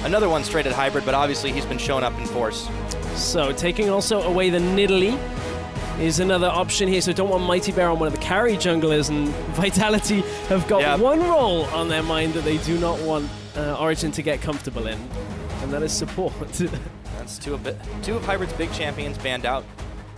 another one straight at hybrid, but obviously he's been shown up in force. So taking also away the Nidalee is another option here. So don't want MightyBear on one of the carry junglers, and Vitality have got one role on their mind that they do not want Origen to get comfortable in, and that is support. That's two of Hybrid's big champions banned out.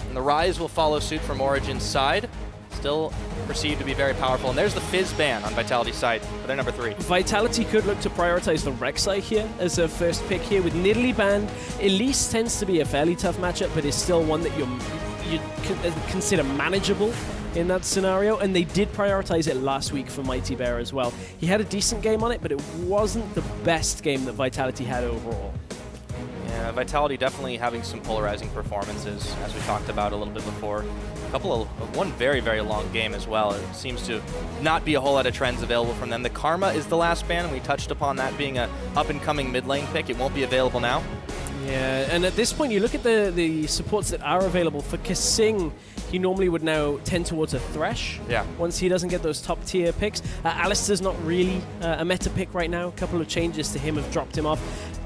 And the Rise will follow suit from Origen's side. Still perceived to be very powerful. And there's the Fizz ban on Vitality's side for their number 3. Vitality could look to prioritize the Rek'Sai here as a first pick here with Nidalee banned. Elise tends to be a fairly tough matchup, but is still one that you'd consider manageable in that scenario, and they did prioritize it last week for MightyBear as well. He had a decent game on it, but it wasn't the best game that Vitality had overall. Yeah, Vitality definitely having some polarizing performances, as we talked about a little bit before. One very, very long game as well. It seems to not be a whole lot of trends available from them. The Karma is the last ban, and we touched upon that being a up-and-coming mid-lane pick. It won't be available now. Yeah, and at this point, you look at the supports that are available. For KaSing, he normally would now tend towards a Thresh. Yeah. Once he doesn't get those top-tier picks. Alistar's not really a meta pick right now. A couple of changes to him have dropped him off.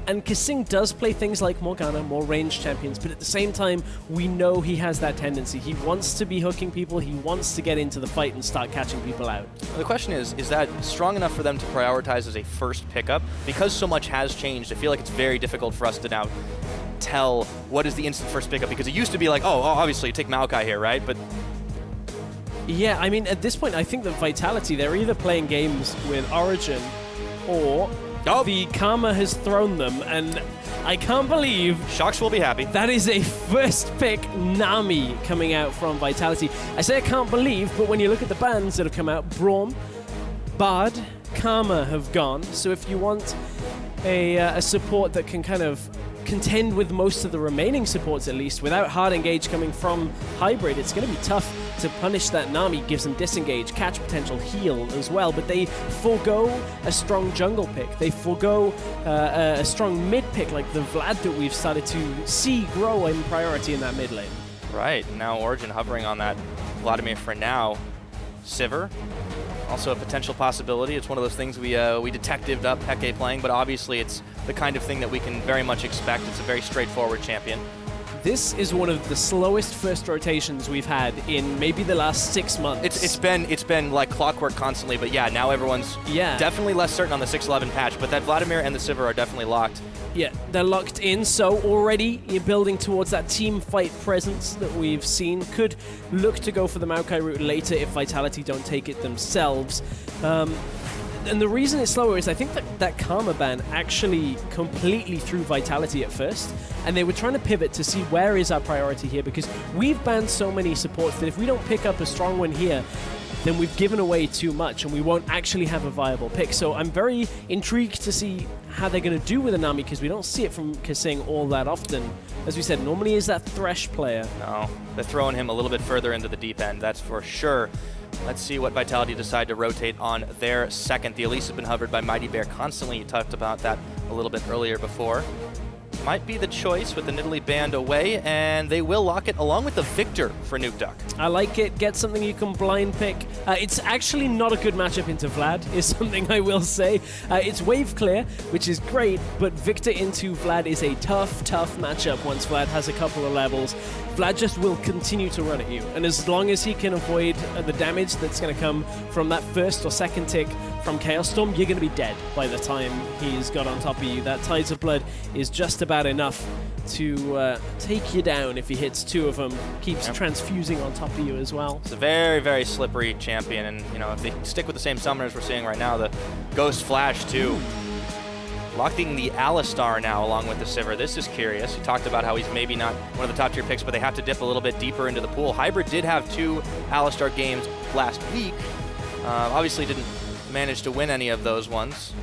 And KaSing does play things like Morgana, more ranged champions, but at the same time, we know he has that tendency. He wants to be hooking people, he wants to get into the fight and start catching people out. The question is that strong enough for them to prioritize as a first pickup? Because so much has changed, I feel like it's very difficult for us to now tell what is the instant first pickup, because it used to be like, oh obviously you take Maokai here, right? But yeah, I mean, at this point, I think that Vitality, they're either playing games with Origen or the Karma has thrown them, and I can't believe... Shocks will be happy. That is a first pick Nami coming out from Vitality. I say I can't believe, but when you look at the bans that have come out, Braum, Bard, Karma have gone. So if you want a support that can kind of contend with most of the remaining supports at least, without hard engage coming from Hybrid, it's going to be tough to punish that Nami. Gives them disengage, catch potential, heal as well, but they forego a strong jungle pick. They forego a strong mid pick like the Vlad that we've started to see grow in priority in that mid lane. Right, now Origen hovering on that Vladimir for now. Sivir, also a potential possibility. It's one of those things we detectived up Peke playing, but obviously it's the kind of thing that we can very much expect. It's a very straightforward champion. This is one of the slowest first rotations we've had in maybe the last 6 months. It's been like clockwork constantly, but yeah, now everyone's definitely less certain on the 6-11 patch, but that Vladimir and the Sivir are definitely locked. Yeah, they're locked in, so already you're building towards that team fight presence that we've seen. Could look to go for the Maokai route later if Vitality don't take it themselves. And the reason it's slower is I think that Karma ban actually completely threw Vitality at first, and they were trying to pivot to see where is our priority here, because we've banned so many supports that if we don't pick up a strong one here, then we've given away too much and we won't actually have a viable pick. So I'm very intrigued to see how they're going to do with a Nami, because we don't see it from KaSing all that often. As we said, normally is that Thresh player. No, they're throwing him a little bit further into the deep end, that's for sure. Let's see what Vitality decide to rotate on their second. The Elise has been hovered by MightyBear constantly. You talked about that a little bit earlier before. Might be the choice with the Nidalee band away, and they will lock it along with the Viktor for Nukeduck. I like it. Get something you can blind pick. It's actually not a good matchup into Vlad, is something I will say. It's wave clear, which is great, but Viktor into Vlad is a tough matchup once Vlad has a couple of levels. Vlad just will continue to run at you, and as long as he can avoid the damage that's going to come from that first or second tick from Chaos Storm, you're going to be dead by the time he's got on top of you. That Tides of Blood is just about enough to take you down if he hits 2 of them. Keeps transfusing on top of you as well. It's a very, very slippery champion, and you know, if they stick with the same summoners we're seeing right now, the Ghost Flash too. Locking the Alistar now along with the Sivir. This is curious. You talked about how he's maybe not one of the top tier picks, but they have to dip a little bit deeper into the pool. Hybrid did have 2 Alistar games last week. Obviously didn't manage to win any of those ones.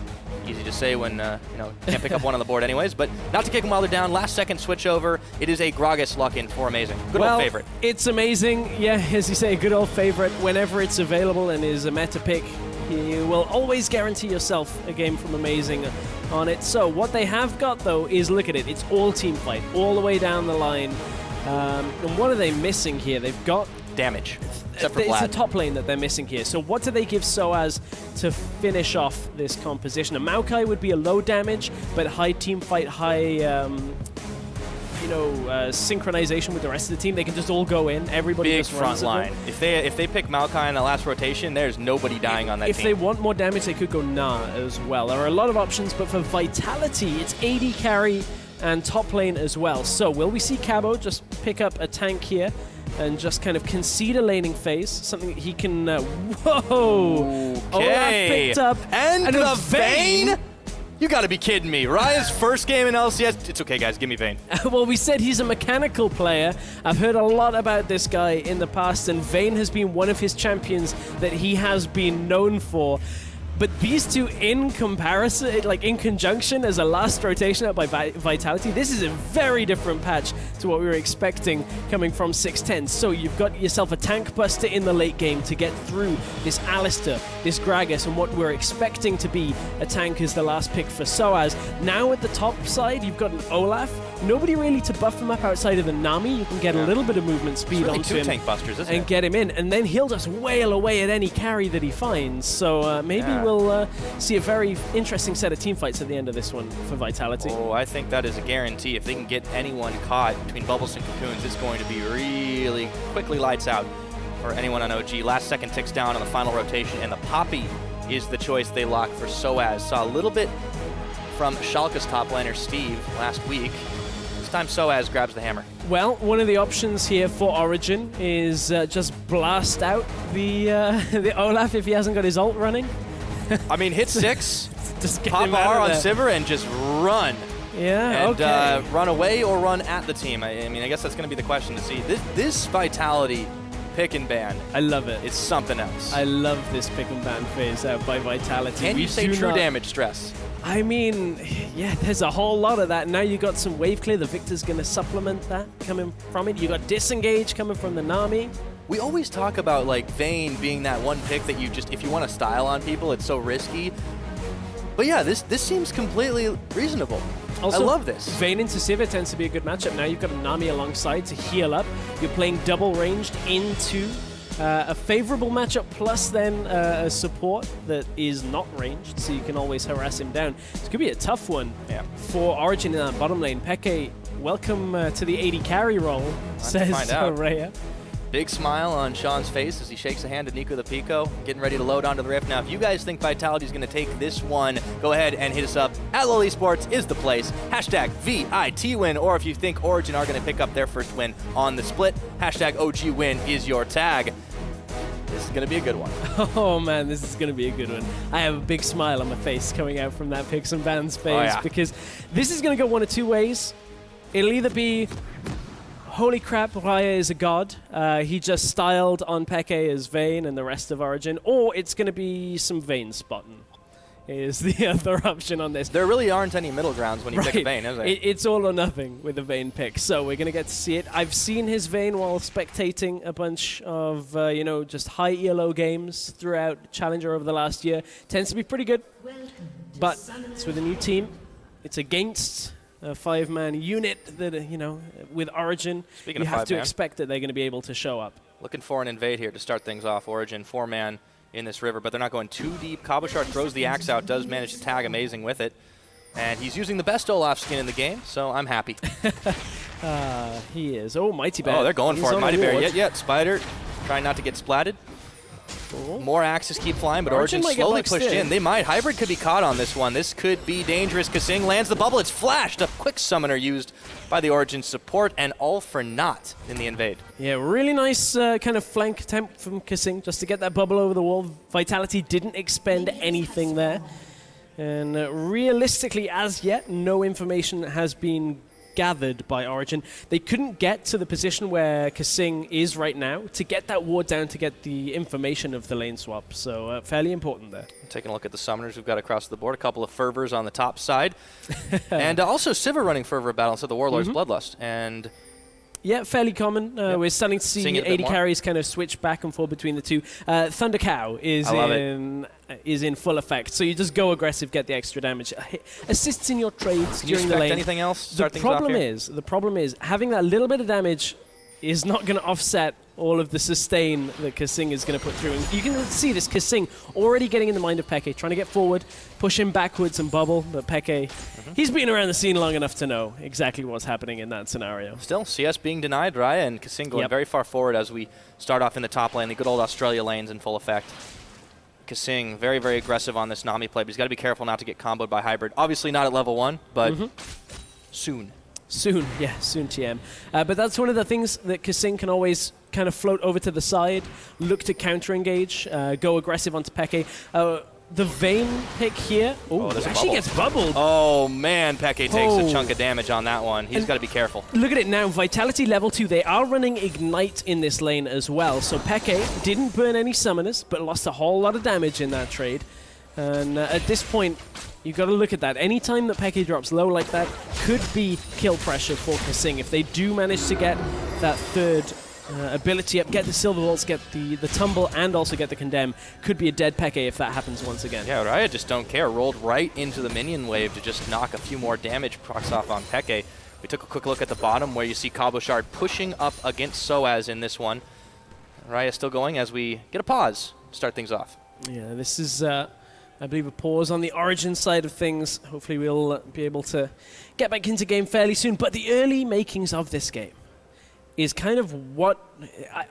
Easy to say when you know, can't pick up one on the board anyways, but not to kick them while they're down. Last second switch over. It is a Gragas lock-in for Amazing. Good old favorite. It's Amazing. Yeah, as you say, a good old favorite. Whenever it's available and is a meta pick, you will always guarantee yourself a game from Amazing on it. So what they have got, though, is, look at it. It's all team fight, all the way down the line. And what are they missing here? They've got damage, except for It's Vlad. the top lane that they're missing here. So what do they give Soaz to finish off this composition? A Maokai would be a low damage, but high team fight, high synchronization with the rest of the team. They can just all go in. Everybody Big just front runs line. If they pick Maokai in the last rotation, there's nobody dying on that If team. they want more damage, they could go Na as well. There are a lot of options, but for Vitality, it's AD carry and top lane as well. So will we see Cabo just pick up a tank here and just kind of concede a laning phase? Something that he can... whoa! Olaf picked up and the Vayne. Vayne? You gotta be kidding me. Raya's first game in LCS. It's okay, guys. Give me Vayne. Well, we said he's a mechanical player. I've heard a lot about this guy in the past, and Vayne has been one of his champions that he has been known for. But these two in comparison, like in conjunction as a last rotation up by Vitality, this is a very different patch to what we were expecting coming from 610. So you've got yourself a tank buster in the late game to get through this Alistar, this Gragas, and what we're expecting to be a tank as the last pick for Soaz. Now at the top side, you've got an Olaf. Nobody really to buff him up outside of the Nami. You can get a little bit of movement speed really onto two him tank busters, isn't and it? get him in. And then he'll just wail away at any carry that he finds. So maybe we'll see a very interesting set of team fights at the end of this one for Vitality. Oh, I think that is a guarantee. If they can get anyone caught between bubbles and cocoons, it's going to be really quickly lights out for anyone on OG. Last second ticks down on the final rotation, and the Poppy is the choice they lock for Soaz. Saw a little bit from Schalke's top laner, Steve, last week. This time Soaz grabs the hammer. Well, one of the options here for Origen is just blast out the Olaf if he hasn't got his ult running. I mean, hit 6, Just get pop him R out on of there. Sivir, and just run. Yeah, And okay. run away or run at the team. I mean, I guess that's going to be the question to see. This Vitality pick and ban I love it. is something else. I love this pick and ban phase out by Vitality. Can you say do true not- damage stress? I mean, yeah, there's a whole lot of that. Now you got some wave clear. The Viktor's going to supplement that coming from it. You got disengage coming from the Nami. We always talk about like Vayne being that one pick that you just, if you want to style on people, it's so risky. But yeah, this seems completely reasonable. Also, I love this. Vayne into Sivir tends to be a good matchup. Now you've got a Nami alongside to heal up. You're playing double ranged into a favorable matchup, plus then a support that is not ranged, so you can always harass him down. It's going to be a tough one for Origen in that bottom lane. Peke, welcome to the AD carry role, says Reje. Big smile on Sean's face as he shakes a hand to Nico the Pico, getting ready to load onto the Rift. Now, if you guys think Vitality is going to take this one, go ahead and hit us up. At eSports is the place. Hashtag VIT win, or if you think Origen are going to pick up their first win on the split, hashtag OG win is your tag. This is going to be a good one. Oh man, this is going to be a good one. I have a big smile on my face coming out from that picks and bans phase because this is going to go one of two ways. It'll either be, holy crap, Reje is a god. He just styled on Peke as Vayne and the rest of Origen, or it's going to be some Vayne spotting. Is the other option on this. There really aren't any middle grounds when you pick a Vayne, is there? It's all or nothing with the Vayne pick, so we're going to get to see it. I've seen his Vayne while spectating a bunch of, just high ELO games throughout Challenger over the last year. Tends to be pretty good, but it's with a new team. It's against a 5-man unit that, with Origen, Speaking you of have to 5-man. expect that they're going to be able to show up. Looking for an invade here to start things off. Origen, 4-man in this river, but they're not going too deep. Cabochard throws the axe out, does manage to tag amazing with it. And he's using the best Olaf skin in the game, so I'm happy. He is. Oh, MightyBear. Oh, they're going He's for it. on a MightyBear, ward. yet. Spider trying not to get splatted. Cool. More axes keep flying, but Origen Origen might get slowly boxed pushed in. in. They might. Hybrid could be caught on this one. This could be dangerous. KaSing lands the bubble. It's flashed. A quick summoner used by the Origen support, and all for naught in the invade. Yeah, really nice kind of flank attempt from KaSing just to get that bubble over the wall. Vitality didn't expend anything there. And realistically, as yet, no information has been gathered by Origen. They couldn't get to the position where KaSing is right now to get that ward down to get the information of the lane swap. So fairly important there. Taking a look at the summoners we've got across the board. A couple of fervors on the top side. And also Sivir running fervor battle instead of the Warlord's Bloodlust. And yeah, fairly common. We're starting to see Seeing it a bit AD more. carries kind of switch back and forth between the two. Thunder Cow is in full effect, so you just go aggressive, get the extra damage. Assists in your trades can you during the expect lane. anything else? The Start things off problem here? is having that little bit of damage is not going to offset all of the sustain that KaSing is going to put through. And you can see this KaSing already getting in the mind of Peke, trying to get forward, push him backwards and bubble. But Peke, he's been around the scene long enough to know exactly what's happening in that scenario. Still, CS being denied, Reje, and KaSing going very far forward as we start off in the top lane. The good old Australia lanes in full effect. KaSing very, very aggressive on this Nami play, but he's got to be careful not to get comboed by Hybrid. Obviously not at level 1, but soon. Soon, TM. But that's one of the things that KaSing can always kind of float over to the side, look to counter-engage, go aggressive onto Peke. The Vayne pick here, actually gets bubbled. Oh man, Peke takes a chunk of damage on that one. He's got to be careful. Look at it now, Vitality level 2. They are running Ignite in this lane as well. So Peke didn't burn any summoners, but lost a whole lot of damage in that trade. And at this point, you've got to look at that. Anytime that Peke drops low like that could be kill pressure for KaSing. If they do manage to get that third ability up, get the Silver Vaults, get the Tumble, and also get the Condemn, could be a dead Peke if that happens once again. Yeah, Reje just don't care. Rolled right into the minion wave to just knock a few more damage procs off on Peke. We took a quick look at the bottom where you see Cabochard pushing up against Soaz in this one. Reje still going as we get a pause to start things off. Yeah, this is... I believe a pause on the Origen side of things. Hopefully we'll be able to get back into game fairly soon. But the early makings of this game is kind of what...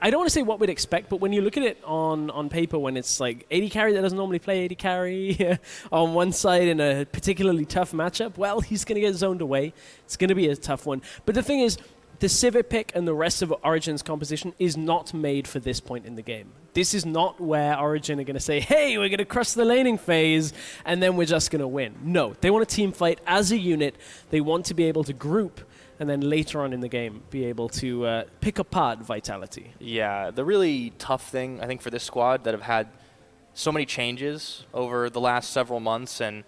I don't want to say what we'd expect, but when you look at it on paper, when it's like AD carry that doesn't normally play AD carry on one side in a particularly tough matchup, well, he's going to get zoned away. It's going to be a tough one. But the thing is, the Sivir pick and the rest of Origen's composition is not made for this point in the game. This is not where Origen are going to say, hey, we're going to cross the laning phase, and then we're just going to win. No, they want a team fight as a unit. They want to be able to group, and then later on in the game, be able to pick apart Vitality. Yeah, the really tough thing, I think, for this squad that have had so many changes over the last several months and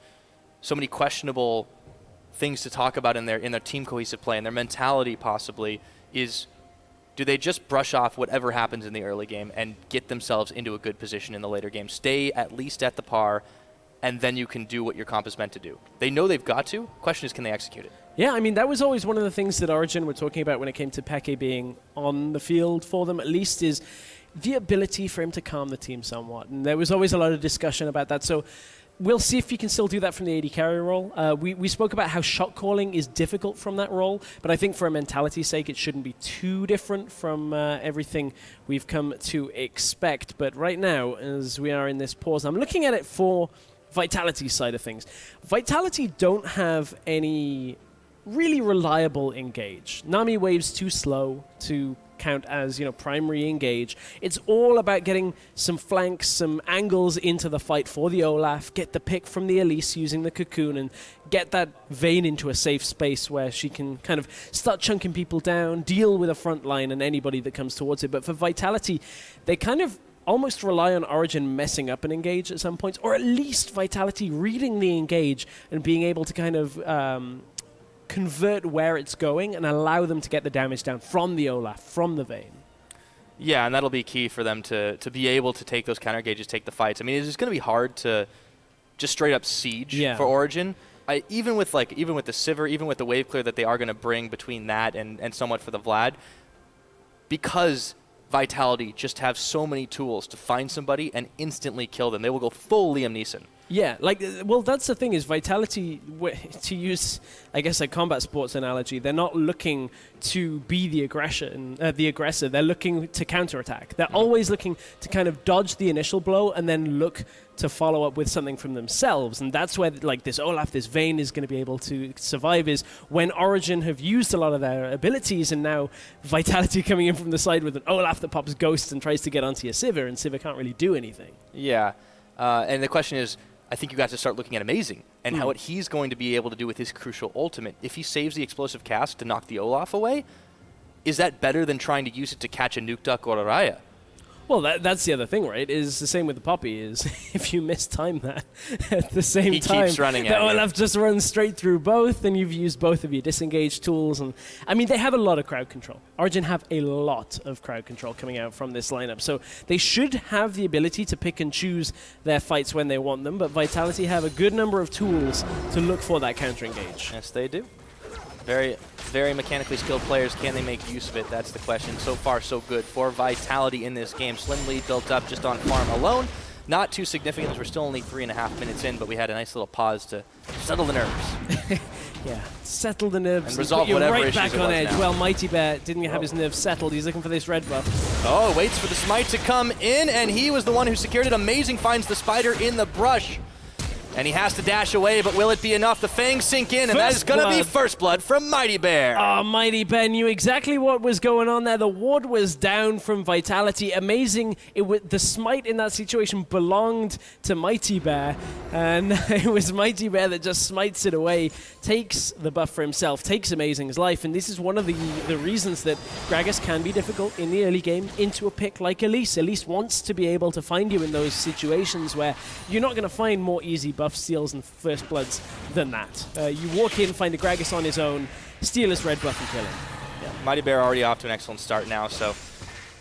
so many questionable things to talk about in their team cohesive play and their mentality possibly is, do they just brush off whatever happens in the early game and get themselves into a good position in the later game, stay at least at the par, and then you can do what your comp is meant to do? They know they've got to. Question is, can they execute it? Yeah, I mean, that was always one of the things that Origen were talking about when it came to Peke being on the field for them, at least, is the ability for him to calm the team somewhat. And there was always a lot of discussion about that. So we'll see if you can still do that from the AD carry role. We spoke about how shot calling is difficult from that role, but I think for a mentality's sake, it shouldn't be too different from everything we've come to expect. But right now, as we are in this pause, I'm looking at it for Vitality's side of things. Vitality don't have any really reliable engage. Nami wave's too slow to count as, primary engage. It's all about getting some flanks, some angles into the fight for the Olaf, get the pick from the Elise using the cocoon, and get that Vayne into a safe space where she can kind of start chunking people down, deal with a front line and anybody that comes towards it. But for Vitality, they kind of almost rely on Origen messing up an engage at some points, or at least Vitality reading the engage and being able to kind of convert where it's going and allow them to get the damage down from the Olaf, from the Vayne. Yeah, and that'll be key for them to be able to take those counter engages, take the fights. I mean, it's just going to be hard to just straight up siege for Origen. Even with the Sivir, even with the wave clear that they are going to bring between that and somewhat for the Vlad, because Vitality just have so many tools to find somebody and instantly kill them. They will go full Liam Neeson. Yeah, that's the thing is Vitality, to use, I guess, a combat sports analogy, they're not looking to be the aggressor. They're looking to counterattack. They're always looking to kind of dodge the initial blow and then look to follow up with something from themselves. And that's where, this Olaf, this Vayne is going to be able to survive, is when Origen have used a lot of their abilities, and now Vitality coming in from the side with an Olaf that pops ghosts and tries to get onto your Sivir, and Sivir can't really do anything. Yeah, and the question is, I think you got to start looking at Amazing and how what he's going to be able to do with his crucial ultimate. If he saves the explosive cast to knock the Olaf away, is that better than trying to use it to catch a Nukeduck or a Reje? Well, that's the other thing, right? Is the same with the Poppy, is if you mistime that at the same time, keeps running at the Olaf just runs straight through both, and you've used both of your disengage tools. And I mean, they have a lot of crowd control. Origen have a lot of crowd control coming out from this lineup, so they should have the ability to pick and choose their fights when they want them, but Vitality have a good number of tools to look for that counter engage. Yes, they do. Very, very mechanically skilled players. Can they make use of it? That's the question. So far, so good for Vitality in this game. Slim lead built up just on farm alone. Not too significant as we're still only 3.5 minutes in, but we had a nice little pause to settle the nerves. Yeah, settle the nerves and resolve put you whatever right issues back it on was edge. now. Well, MightyBear didn't have his nerves settled. He's looking for this red buff. Oh, waits for the smite to come in, and he was the one who secured it. Amazing finds the spider in the brush. And he has to dash away, but will it be enough? The fangs sink in, and that is going to be first blood from MightyBear. Oh, MightyBear knew exactly what was going on there. The ward was down from Vitality. Amazing. The smite in that situation belonged to MightyBear, and it was MightyBear that just smites it away, takes the buff for himself, takes Amazing's life, and this is one of the reasons that Gragas can be difficult in the early game into a pick like Elise. Elise wants to be able to find you in those situations where you're not going to find more easy buff steals and first bloods than that. You walk in, find a Gragas on his own, steal his red buff and kill him. Yeah, MightyBear already off to an excellent start now, so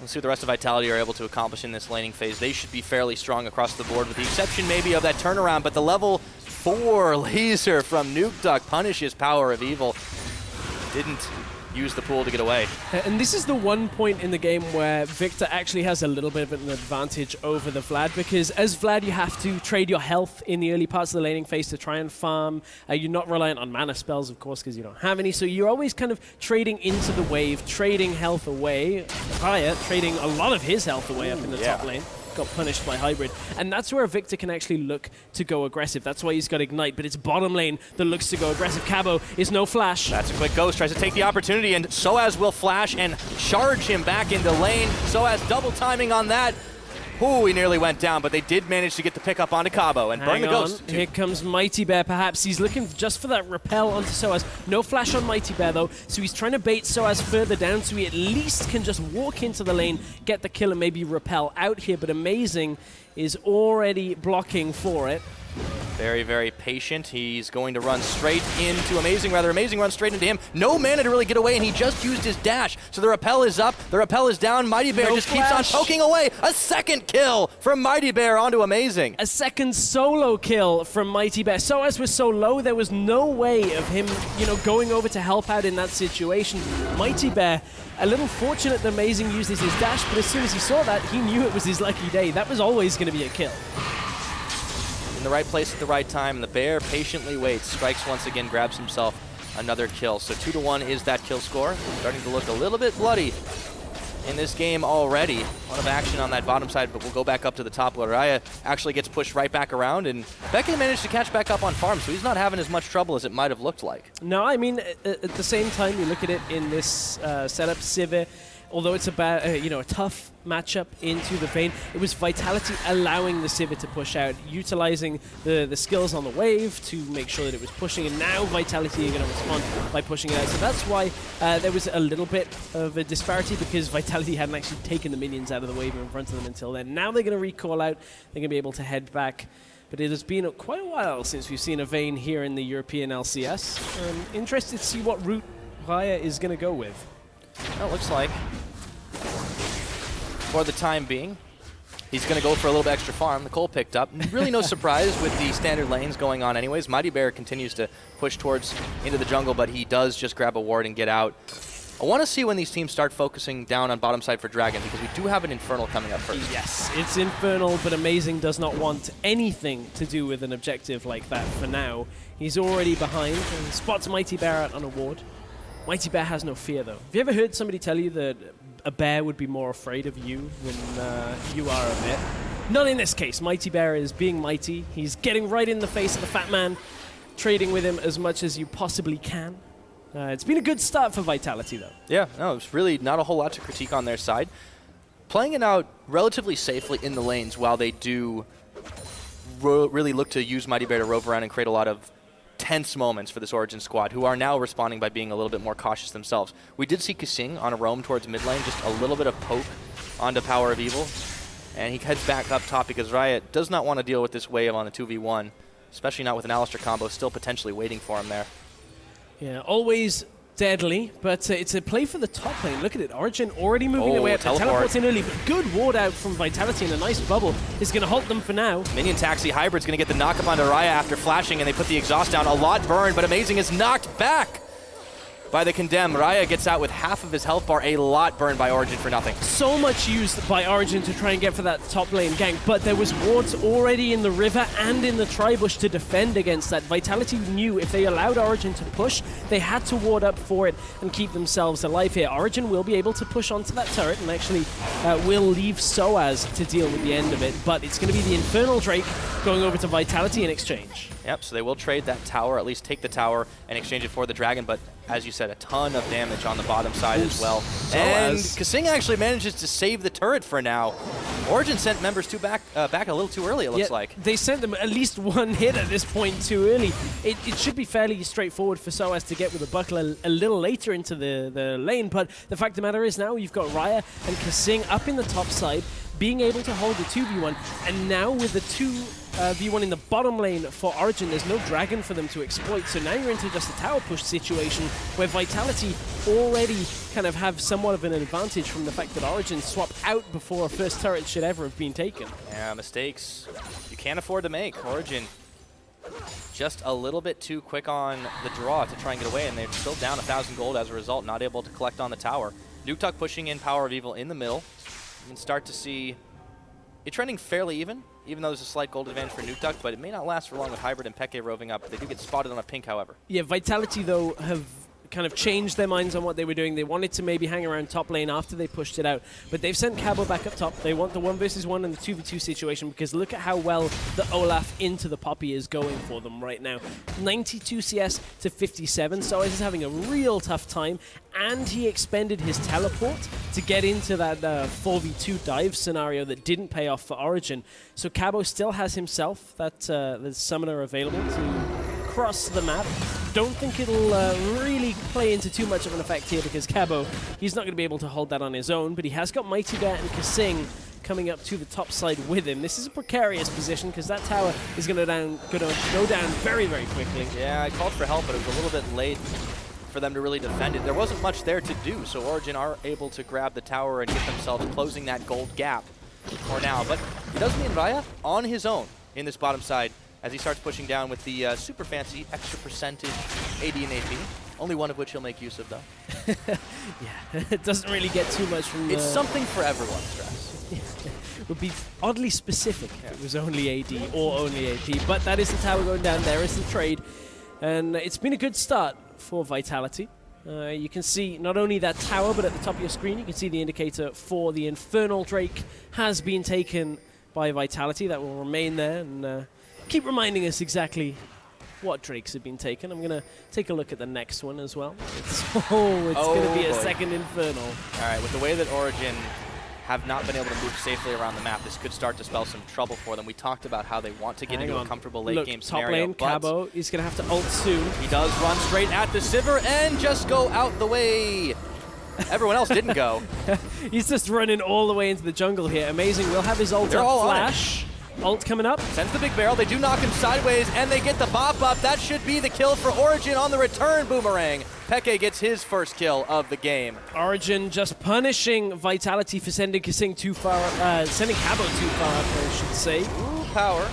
let's see what the rest of Vitality are able to accomplish in this laning phase. They should be fairly strong across the board, with the exception maybe of that turnaround, but the level 4 laser from Nukeduck punishes PowerOfEvil. Didn't use the pool to get away. And this is the one point in the game where Viktor actually has a little bit of an advantage over the Vlad, because as Vlad you have to trade your health in the early parts of the laning phase to try and farm. You're not reliant on mana spells, of course, because you don't have any, so you're always kind of trading into the wave, trading health away. Raya trading a lot of his health away up in the top lane. Got punished by Hybrid, and that's where Viktor can actually look to go aggressive. That's why he's got Ignite, but it's bottom lane that looks to go aggressive. Cabo is no flash. That's a quick ghost, tries to take the opportunity, and Soaz will flash and charge him back into lane. Soaz double timing on that. Ooh, he nearly went down, but they did manage to get the pick up onto Cabo and burn the ghost. Here comes MightyBear, perhaps. He's looking just for that repel onto Soaz. No flash on MightyBear, though, so he's trying to bait Soaz further down so he at least can just walk into the lane, get the kill, and maybe repel out here, but Amazing is already blocking for it. Very, very patient. He's going to run straight into Amazing, rather. Amazing runs straight into him. No mana to really get away, and he just used his dash. So the repel is up, the repel is down. MightyBear just keeps on poking away. A second kill from MightyBear onto Amazing. A second solo kill from MightyBear. Soaz was so low, there was no way of him, going over to help out in that situation. MightyBear, a little fortunate that Amazing uses his dash, but as soon as he saw that, he knew it was his lucky day. That was always going to be a kill. In the right place at the right time, and the bear patiently waits. Strikes once again, grabs himself another kill. So 2-1 is that kill score. Starting to look a little bit bloody in this game already. A lot of action on that bottom side, but we'll go back up to the top. Raya actually gets pushed right back around, and Becky managed to catch back up on farm, so he's not having as much trouble as it might have looked like. No, I mean, at the same time, you look at it in this setup, Sivir, although it's a tough matchup into the Vayne, it was Vitality allowing the Sivir to push out, utilizing the skills on the wave to make sure that it was pushing, and now Vitality are going to respond by pushing it out. So that's why there was a little bit of a disparity, because Vitality hadn't actually taken the minions out of the wave in front of them until then. Now they're going to recall out, they're going to be able to head back. But it has been quite a while since we've seen a Vayne here in the European LCS. Interested to see what route Raya is going to go with. Well, it looks like, for the time being, he's going to go for a little bit extra farm. The Cole picked up. Really no surprise with the standard lanes going on anyways. MightyBear continues to push towards into the jungle, but he does just grab a ward and get out. I want to see when these teams start focusing down on bottom side for Dragon, because we do have an Infernal coming up first. Yes, it's Infernal, but Amazing does not want anything to do with an objective like that for now. He's already behind and spots MightyBear out on a ward. MightyBear has no fear, though. Have you ever heard somebody tell you that a bear would be more afraid of you than you are of it? Not in this case. MightyBear is being mighty. He's getting right in the face of the fat man, trading with him as much as you possibly can. It's been a good start for Vitality, though. Yeah, no, it's really not a whole lot to critique on their side. Playing it out relatively safely in the lanes while they do really look to use MightyBear to rove around and create a lot of tense moments for this Origen squad, who are now responding by being a little bit more cautious themselves. We did see KaSing on a roam towards mid lane, just a little bit of poke onto PowerOfEvil, and he heads back up top because Riot does not want to deal with this wave on the 2v1, especially not with an Alistar combo still potentially waiting for him there. Yeah, always deadly, but it's a play for the top lane. Look at it, Origen already moving away. Teleports in early, but good ward out from Vitality, and a nice bubble is going to halt them for now. Minion Taxi Hybrid's going to get the knock up onto Raya after flashing, and they put the exhaust down. A lot burned, but Amazing is knocked back. by the Condemn. Reje gets out with half of his health bar, a lot burned by Origen for nothing. So much used by Origen to try and get for that top lane gank, but there was wards already in the river and in the tri-bush to defend against that. Vitality knew if they allowed Origen to push, they had to ward up for it and keep themselves alive here. Origen will be able to push onto that turret and actually will leave Soaz to deal with the end of it, but it's going to be the Infernal Drake going over to Vitality in exchange. Yep, so they will trade that tower, at least take the tower and exchange it for the dragon, but as you said, a ton of damage on the bottom side as well. And KaSing actually manages to save the turret for now. Origen sent members back a little too early, it looks like. They sent them at least one hit at this point too early. It should be fairly straightforward for Soaz to get with a buckler a little later into the lane, but the fact of the matter is now you've got Reje and KaSing up in the top side, being able to hold the 2v1, and now with the 2v1 in the bottom lane for Origen, there's no dragon for them to exploit, so now you're into just a tower push situation where Vitality already kind of have somewhat of an advantage from the fact that Origen swapped out before a first turret should ever have been taken. Yeah, mistakes you can't afford to make. Origen just a little bit too quick on the draw to try and get away, and they're still down 1,000 gold as a result, not able to collect on the tower. Nukeduck pushing in PowerOfEvil in the middle. You can start to see it trending fairly even though there's a slight gold advantage for Nukeduck, but it may not last for long with Hybrid and Peke roving up. They do get spotted on a pink, however. Yeah, Vitality, though, have kind of changed their minds on what they were doing. They wanted to maybe hang around top lane after they pushed it out, but they've sent Cabo back up top. They want the 1 versus 1 and the 2v2 situation because look at how well the Olaf into the Poppy is going for them right now. 92 CS to 57. Soaz is having a real tough time, and he expended his teleport to get into that 4v2 dive scenario that didn't pay off for Origen. So Cabo still has himself that the summoner available to cross the map. Don't think it'll really play into too much of an effect here because Cabo, he's not going to be able to hold that on his own, but he has got MightyBear and KaSing coming up to the top side with him. This is a precarious position because that tower is going to go down very, very quickly. Yeah, I called for help, but it was a little bit late for them to really defend it. There wasn't much there to do, so Origen are able to grab the tower and get themselves closing that gold gap for now. But it does mean Reje on his own in this bottom side as he starts pushing down with the super fancy extra percentage AD and AP, only one of which he'll make use of, though. Yeah, it doesn't really get too much from It's something for everyone, Stress. It would be oddly specific if it was only AD or only AP, but that is the tower going down. There is the trade, and it's been a good start for Vitality. You can see not only that tower, but at the top of your screen, you can see the indicator for the Infernal Drake has been taken by Vitality. That will remain there and keep reminding us exactly what drakes have been taken. I'm going to take a look at the next one as well. It's going to be a second Infernal. All right, with the way that Origen have not been able to move safely around the map, this could start to spell some trouble for them. We talked about how they want to get into a comfortable late game scenario. Top lane, Cabo, he's going to have to ult soon. He does run straight at the Sivir and just go out the way. Everyone else didn't go. He's just running all the way into the jungle here. Amazing. We'll have his ult up. Flash. Ult coming up. Sends the big barrel. They do knock him sideways, and they get the bop up. That should be the kill for Origen on the return boomerang. Peke gets his first kill of the game. Origen just punishing Vitality for sending KaSing too far, sending Cabo too far up, I should say. Ooh, power.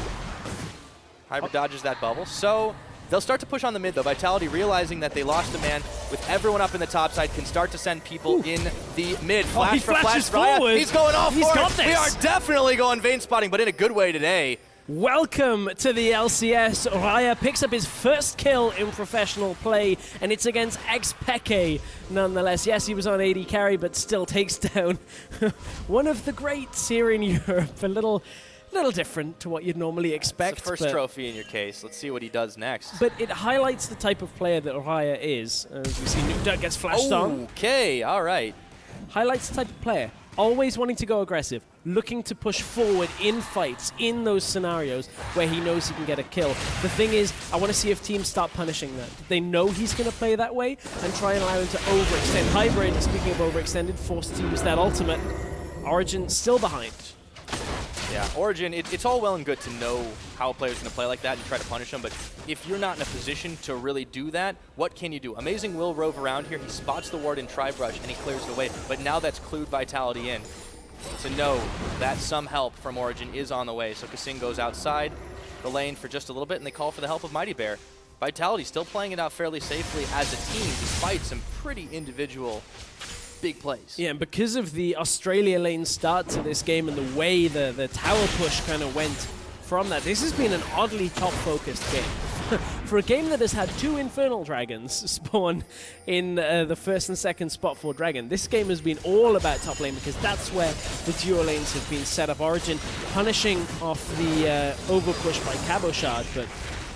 Hybrid dodges that bubble. So they'll start to push on the mid, though. Vitality, realizing that they lost a man with everyone up in the top side, can start to send people in the mid. Flash he for flashes Flash. forward. He's going off for it. This. We are definitely going Vayne spotting, but in a good way today. Welcome to the LCS. Reje picks up his first kill in professional play, and it's against xPeke nonetheless. Yes, he was on AD carry, but still takes down one of the greats here in Europe. A little different to what you'd normally expect. It's the first trophy in your case. Let's see what he does next. But it highlights the type of player that Reje is. As we see, Nukeduck gets flashed on. Okay, all right. Highlights the type of player. Always wanting to go aggressive, looking to push forward in fights, in those scenarios where he knows he can get a kill. The thing is, I want to see if teams start punishing that. They know he's going to play that way and try and allow him to overextend. Hybrid, speaking of overextended, forced to use that ultimate. Origen still behind. Yeah, Origen, it's all well and good to know how a player's going to play like that and try to punish him, but if you're not in a position to really do that, what can you do? Amazing will rove around here. He spots the ward in Tri-Brush, and he clears it away, but now that's clued Vitality in to know that some help from Origen is on the way. So KaSing goes outside the lane for just a little bit, and they call for the help of MightyBear. Vitality still playing it out fairly safely as a team, despite some pretty individual big plays. Yeah, and because of the Australia lane start to this game and the way the tower push kind of went from that, this has been an oddly top-focused game. For a game that has had 2 Infernal Dragons spawn in the first and second spot for Dragon, this game has been all about top lane because that's where the duo lanes have been set up. Origen punishing off the overpush by Cabochard, but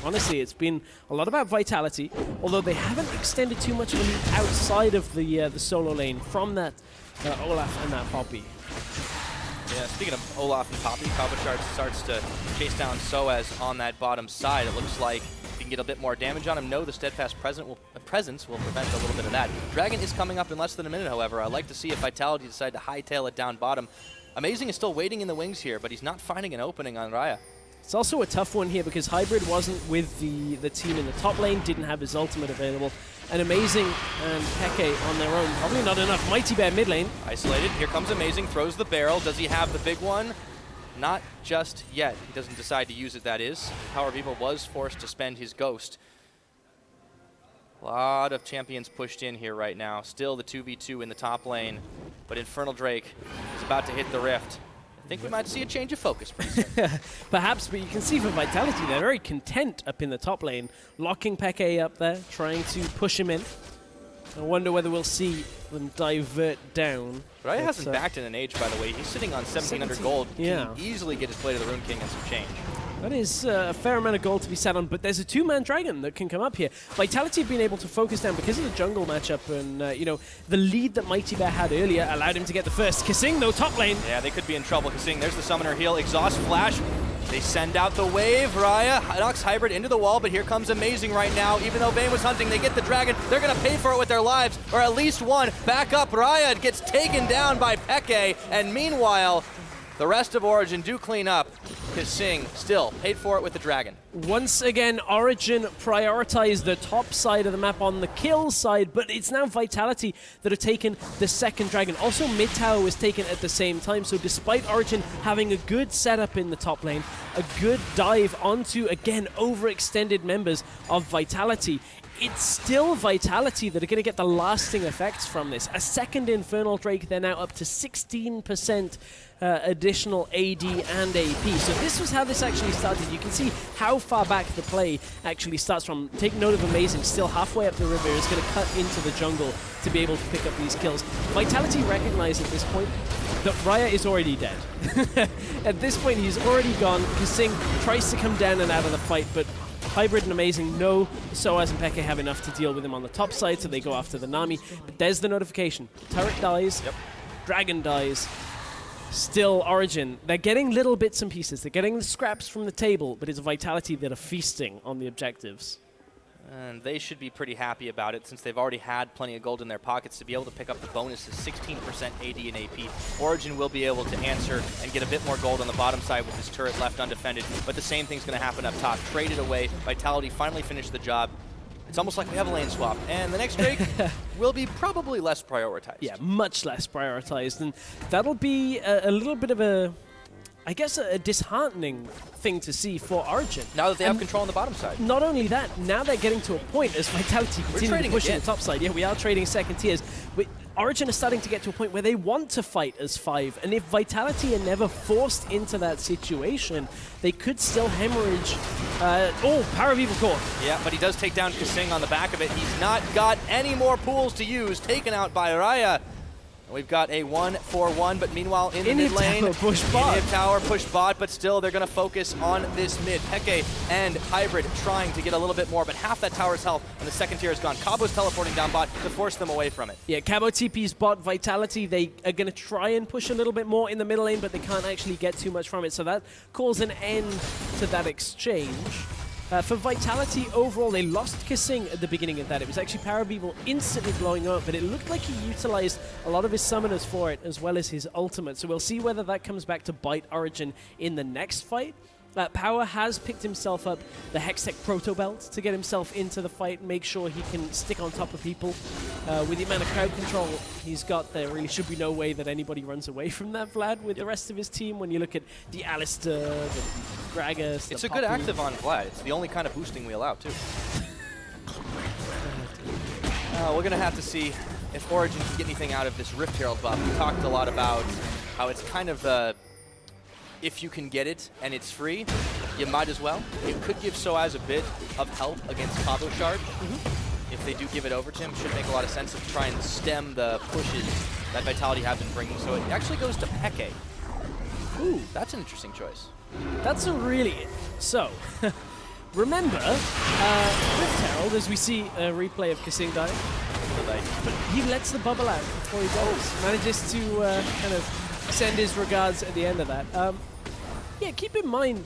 honestly, it's been a lot about Vitality, although they haven't extended too much of a lead outside of the solo lane from that Olaf and that Poppy. Yeah, speaking of Olaf and Poppy, Cabochard starts to chase down Soaz on that bottom side. It looks like if you can get a bit more damage on him, no, the steadfast presence will prevent a little bit of that. Dragon is coming up in less than a minute, however. I'd like to see if Vitality decide to hightail it down bottom. Amazing is still waiting in the wings here, but he's not finding an opening on Reje. It's also a tough one here because Hybrid wasn't with the team in the top lane, didn't have his ultimate available. And Amazing and Peke on their own, probably not enough. MightyBear mid lane. Isolated, here comes Amazing, throws the barrel. Does he have the big one? Not just yet. He doesn't decide to use it, that is. PowerOfEvil was forced to spend his Ghost. A lot of champions pushed in here right now. Still the 2v2 in the top lane, but Infernal Drake is about to hit the rift. I think we might see a change of focus pretty soon. Perhaps, but you can see for Vitality, they're very content up in the top lane, locking Peke up there, trying to push him in. I wonder whether we'll see them divert down. Reje hasn't backed in an age, by the way. He's sitting on 1,700 gold. Yeah. Can easily get his Blade of the Rune King and some change. That is a fair amount of gold to be sat on, but there's a 2-man dragon that can come up here. Vitality have been able to focus down because of the jungle matchup, and you know, the lead that MightyBear had earlier allowed him to get the first. KaSing, though, top lane. Yeah, they could be in trouble. KaSing, there's the summoner heal, exhaust flash. They send out the wave. Reje knocks Hybrid into the wall, but here comes Amazing right now. Even though Vayne was hunting, they get the dragon. They're going to pay for it with their lives, or at least one. Back up, Reje gets taken down by Peke, and meanwhile, the rest of Origen do clean up. KaSing still paid for it with the dragon. Once again, Origen prioritized the top side of the map on the kill side, but it's now Vitality that have taken the second dragon. Also, mid tower was taken at the same time, so despite Origen having a good setup in the top lane, a good dive onto, again, overextended members of Vitality, it's still Vitality that are going to get the lasting effects from this. A second Infernal Drake, they're now up to 16% additional AD and AP. So this was how this actually started. You can see how far back the play actually starts from. Take note of Amazing, still halfway up the river, is going to cut into the jungle to be able to pick up these kills. Vitality recognize at this point that Reje is already dead. At this point, he's already gone. KaSing tries to come down and out of the fight, but Hybrid and Amazing know Soaz and Peke have enough to deal with him on the top side, so they go after the Nami. But there's the notification. Turret dies, Dragon dies. Still Origen. They're getting little bits and pieces. They're getting the scraps from the table, but it's Vitality that are feasting on the objectives. And they should be pretty happy about it since they've already had plenty of gold in their pockets to be able to pick up the bonuses, 16% AD and AP. Origen will be able to answer and get a bit more gold on the bottom side with his turret left undefended, but the same thing's going to happen up top. Traded away, Vitality finally finished the job. It's almost like we have a lane swap, and the next Drake will be probably less prioritized. Yeah, much less prioritized, and that'll be a little bit of a, I guess, a disheartening thing to see for Origen. Now that they have control on the bottom side. Not only that, now they're getting to a point as Vitality continue to push in the top side. Yeah, we are trading second tiers. But Origen is starting to get to a point where they want to fight as 5, and if Vitality are never forced into that situation, they could still hemorrhage. PowerOfEvil core. Yeah, but he does take down KaSing on the back of it. He's not got any more pools to use, taken out by Reje. We've got a 1-4-1, but meanwhile in the mid lane, push bot. Inhib tower, push bot, but still they're going to focus on this mid. Peke and Hybrid trying to get a little bit more, but half that tower's health, and the second tier is gone. Cabo's teleporting down bot to force them away from it. Yeah, Cabo TP's bot Vitality, they are going to try and push a little bit more in the middle lane, but they can't actually get too much from it, so that calls an end to that exchange. For Vitality, overall, they lost KaSing at the beginning of that. It was actually PowerOfEvil instantly blowing up, but it looked like he utilized a lot of his summoners for it, as well as his ultimate. So we'll see whether that comes back to bite Origen in the next fight. Power has picked himself up the Hextech Proto Belt to get himself into the fight and make sure he can stick on top of people. With the amount of crowd control he's got, there really should be no way that anybody runs away from that, Vlad, with the rest of his team. When you look at the Alistar, the Gragas, it's a good active on Vlad. It's the only kind of boosting we allow, too. We're going to have to see if Origen can get anything out of this Rift Herald buff. We talked a lot about how it's kind of if you can get it and it's free, you might as well. It could give Soaz a bit of help against Cabochard. If they do give it over to him, should make a lot of sense to try and stem the pushes that Vitality have been bringing. So it actually goes to Peke. Ooh, that's an interesting choice. That's a really... So, remember, Rift Herald, as we see a replay of KaSing dying, but he lets the bubble out before he goes. Manages to kind of send his regards at the end of that. Yeah, keep in mind,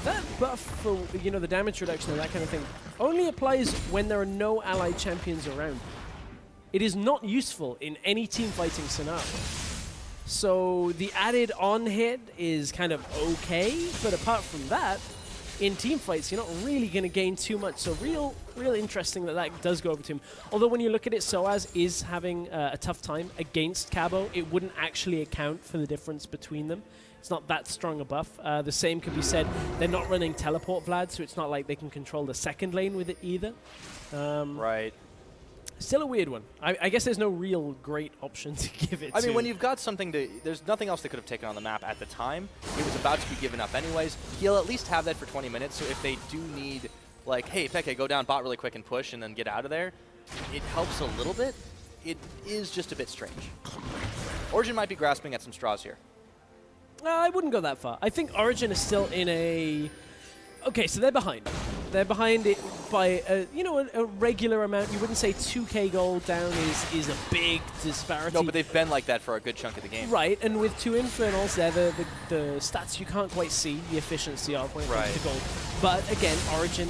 that buff for, you know, the damage reduction and that kind of thing only applies when there are no allied champions around. It is not useful in any team fighting scenario. So the added on hit is kind of okay, but apart from that, in team fights, you're not really going to gain too much. So real interesting that that does go over to him. Although when you look at it, Soaz is having a tough time against Cabo. It wouldn't actually account for the difference between them. It's not that strong a buff. The same could be said. They're not running teleport Vlad, so it's not like they can control the second lane with it either. Right. Still a weird one. I guess there's no real great option to give it to. I mean, when you've got something to... There's nothing else they could have taken on the map at the time. It was about to be given up anyways. He'll at least have that for 20 minutes, so if they do need, like, hey, Peke, go down bot really quick and push and then get out of there, it helps a little bit. It is just a bit strange. Origen might be grasping at some straws here. I wouldn't go that far. I think Origen is still in a... Okay, so they're behind. They're behind it by a regular amount. You wouldn't say 2k gold down is a big disparity. No, but they've been like that for a good chunk of the game. Right, and with 2 Infernals there, the stats you can't quite see the efficiency of when it comes to gold. But again, Origen,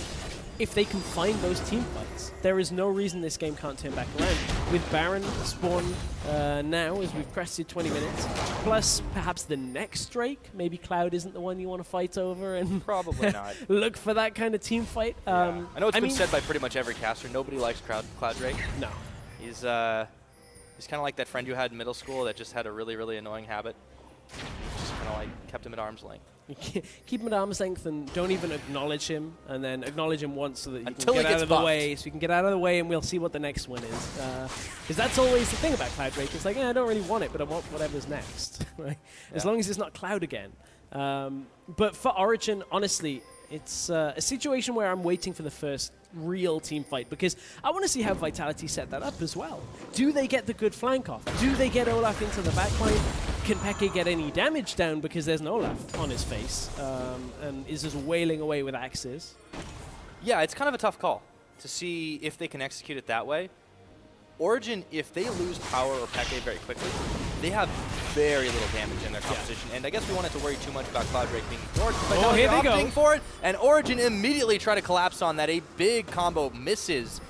if they can find those team fights, there is no reason this game can't turn back around. With Baron spawn now, as we've crested 20 minutes, plus perhaps the next Drake, maybe Cloud isn't the one you want to fight over, and probably not. Look for that kind of team fight. Yeah. I know it's been said by pretty much every caster, nobody likes Cloud Drake. No. He's kind of like that friend you had in middle school that just had a really, really annoying habit. Just kind of like kept him at arm's length. Keep him at arm's length and don't even acknowledge him, and then acknowledge him once so that you Until can get out of the buffed. way. So you can get out of the way, and we'll see what the next one is. Because that's always the thing about Cloud Drake. It's like, I don't really want it, but I want whatever's next. Right? Yeah. As long as it's not Cloud again. But for Origen, honestly, it's a situation where I'm waiting for the first real team fight, because I want to see how Vitality set that up as well. Do they get the good flank off? Do they get Olaf into the backline? Can Peke get any damage down because there's an Olaf on his face and is just wailing away with axes? Yeah, it's kind of a tough call to see if they can execute it that way. Origen, if they lose power or Peke very quickly, they have very little damage in their composition. Yeah. And I guess we wanted to worry too much about Cloud Drake being ignored. But now here they opting go. for it, and Origen immediately try to collapse on that. A big combo misses.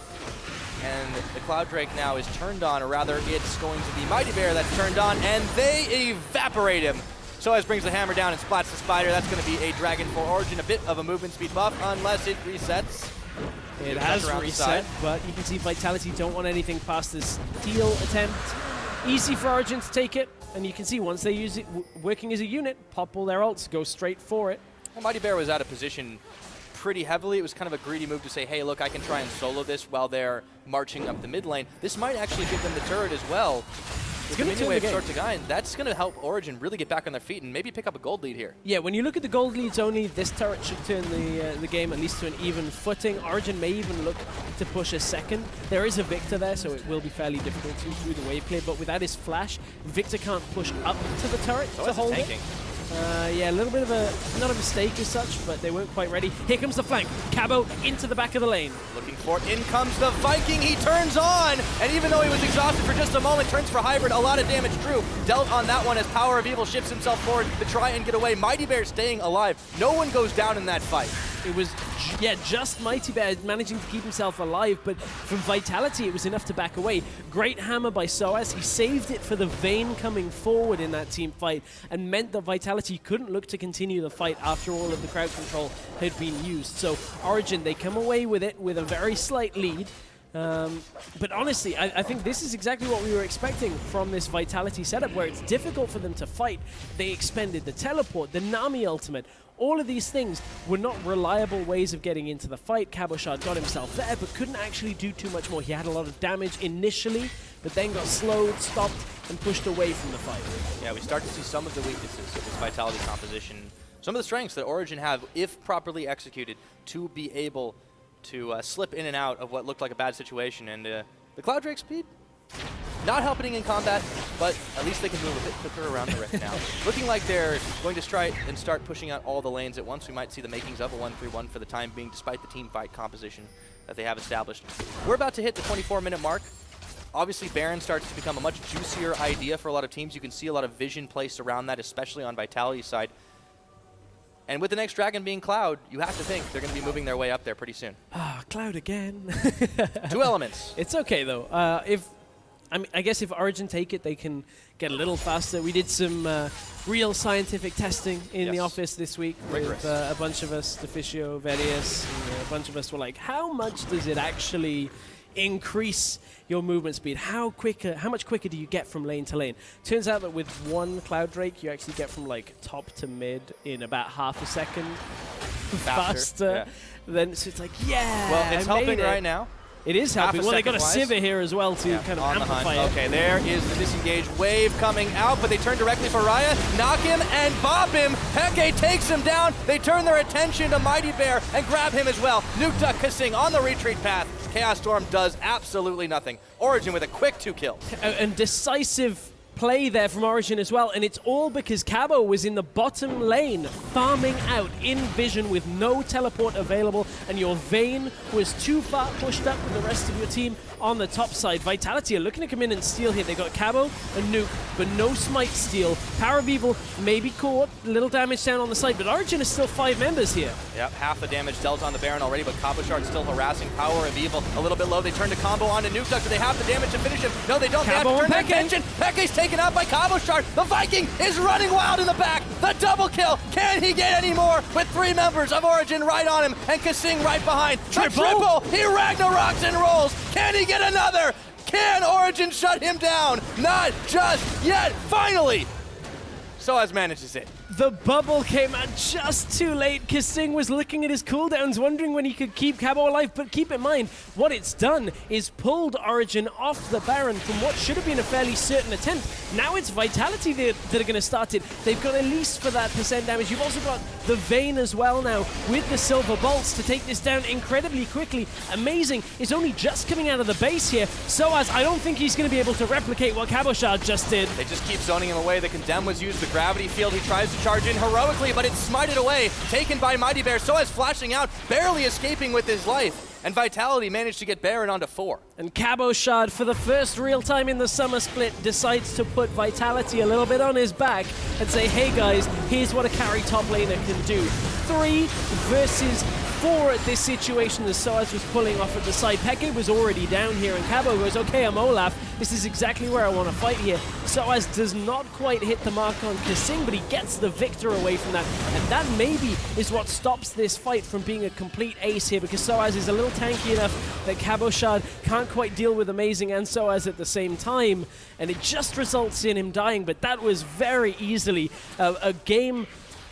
And the Cloud Drake now is turned on, or rather it's going to be MightyBear that's turned on, and they evaporate him. Soaz brings the hammer down and splats the spider. That's going to be a dragon for Origen. A bit of a movement speed buff, unless it resets. It has reset, but you can see Vitality don't want anything past this steal attempt. Easy for Origen to take it, and you can see once they use it working as a unit, pop all their ults, go straight for it. Well, MightyBear was out of position pretty heavily. It was kind of a greedy move to say, hey, look, I can try and solo this while they're marching up the mid lane. This might actually give them the turret as well. It's going to be a short to guy, and that's going to help Origen really get back on their feet and maybe pick up a gold lead here. Yeah, when you look at the gold leads only, this turret should turn the game at least to an even footing. Origen may even look to push a second. There is a Viktor there, so it will be fairly difficult to through the wave clear, but without his flash, Viktor can't push up to the turret to hold it. Yeah, a little bit of not a mistake as such, but they weren't quite ready. Here comes the flank. Cabo into the back of the lane. Looking for it. In comes the Viking. He turns on, and even though he was exhausted for just a moment, turns for hybrid. A lot of damage true. Dealt on that one as PowerOfEvil shifts himself forward to try and get away. MightyBear staying alive. No one goes down in that fight. It was, just MightyBear managing to keep himself alive, but from Vitality, it was enough to back away. Great hammer by Soaz. He saved it for the Vayne coming forward in that team fight, and meant that Vitality couldn't look to continue the fight after all of the crowd control had been used. So Origen, they come away with it with a very slight lead. But honestly, I think this is exactly what we were expecting from this Vitality setup, where it's difficult for them to fight. They expended the teleport, the Nami ultimate. All of these things were not reliable ways of getting into the fight. Cabochard got himself there, but couldn't actually do too much more. He had a lot of damage initially, but then got slowed, stopped, and pushed away from the fight. Yeah, we start to see some of the weaknesses of this Vitality composition. Some of the strengths that Origen have, if properly executed, to be able to slip in and out of what looked like a bad situation. And the Cloud Drake speed, not helping in combat, but at least they can move a bit quicker around the rift now. Looking like they're going to try and start pushing out all the lanes at once. We might see the makings of a 1-3-1 for the time being, despite the team fight composition that they have established. We're about to hit the 24-minute mark. Obviously, Baron starts to become a much juicier idea for a lot of teams. You can see a lot of vision placed around that, especially on Vitality's side. And with the next dragon being Cloud, you have to think they're going to be moving their way up there pretty soon. Ah, Cloud again. 2 elements. It's okay, though. I guess if Origen take it, they can get a little faster. We did some real scientific testing in the office this week with a bunch of us, Deficio, Verius, a bunch of us were like, how much does it actually increase your movement speed? How much quicker do you get from lane to lane? Turns out that with one Cloud Drake, you actually get from like top to mid in about half a second faster. Then so it's like, yeah. Well, it's helping right now. It is helping. Well, they got a Sivir here as well to kind of amplify it. Okay, there is the disengaged wave coming out, but they turn directly for Raya, knock him and bop him. Peke takes him down. They turn their attention to MightyBear and grab him as well. Nukeduck KaSing on the retreat path. Chaos Storm does absolutely nothing. Origen with a quick 2 kills. And decisive play there from Origen as well, and it's all because Cabo was in the bottom lane farming out in vision with no teleport available, and your Vayne was too far pushed up with the rest of your team on the top side. Vitality are looking to come in and steal here. They got Cabo and Nuke, but no smite steal. PowerOfEvil may be caught, little damage down on the side, but Origen is still 5 members here. Yep, half the damage dealt on the Baron already, but Cabochard still harassing PowerOfEvil a little bit low. They turn to combo onto Nukeduck. Do they have the damage to finish him? No, they don't. Cabo, they have to turn their attention. Peke's taken out by Cabochard. The Viking is running wild in the back. The double kill. Can he get any more with 3 members of Origen right on him and KaSing right behind? Triple. He Ragnaroks and rolls. Can he get another? Can Origen shut him down? Not just yet. Finally, Soaz manages it. The bubble came out just too late. KaSing was looking at his cooldowns, wondering when he could keep Cabo alive, but keep in mind, what it's done is pulled Origen off the Baron from what should have been a fairly certain attempt. Now it's Vitality that are going to start it. They've got Elise for that % damage. You've also got the Vayne as well now with the Silver Bolts to take this down incredibly quickly. Amazing. It's only just coming out of the base here. Soaz, I don't think he's going to be able to replicate what Cabochard just did. They just keep zoning him away. The Condemn was used. The Gravity Field, he tries to charge in heroically, but it's smited away, taken by MightyBear. Soaz flashing out, barely escaping with his life. And Vitality managed to get Baron onto 4. And Cabochard, for the first real time in the summer split, decides to put Vitality a little bit on his back and say, hey guys, here's what a carry top laner can do. 3 versus 4 at this situation as Soaz was pulling off at the side. Peke was already down here, and Cabo goes, okay, I'm Olaf. This is exactly where I want to fight here. Soaz does not quite hit the mark on KaSing, but he gets the Viktor away from that. And that maybe is what stops this fight from being a complete ace here, because Soaz is a little tanky enough that Cabochard can't quite deal with Amazing and Soaz at the same time. And it just results in him dying, but that was very easily a game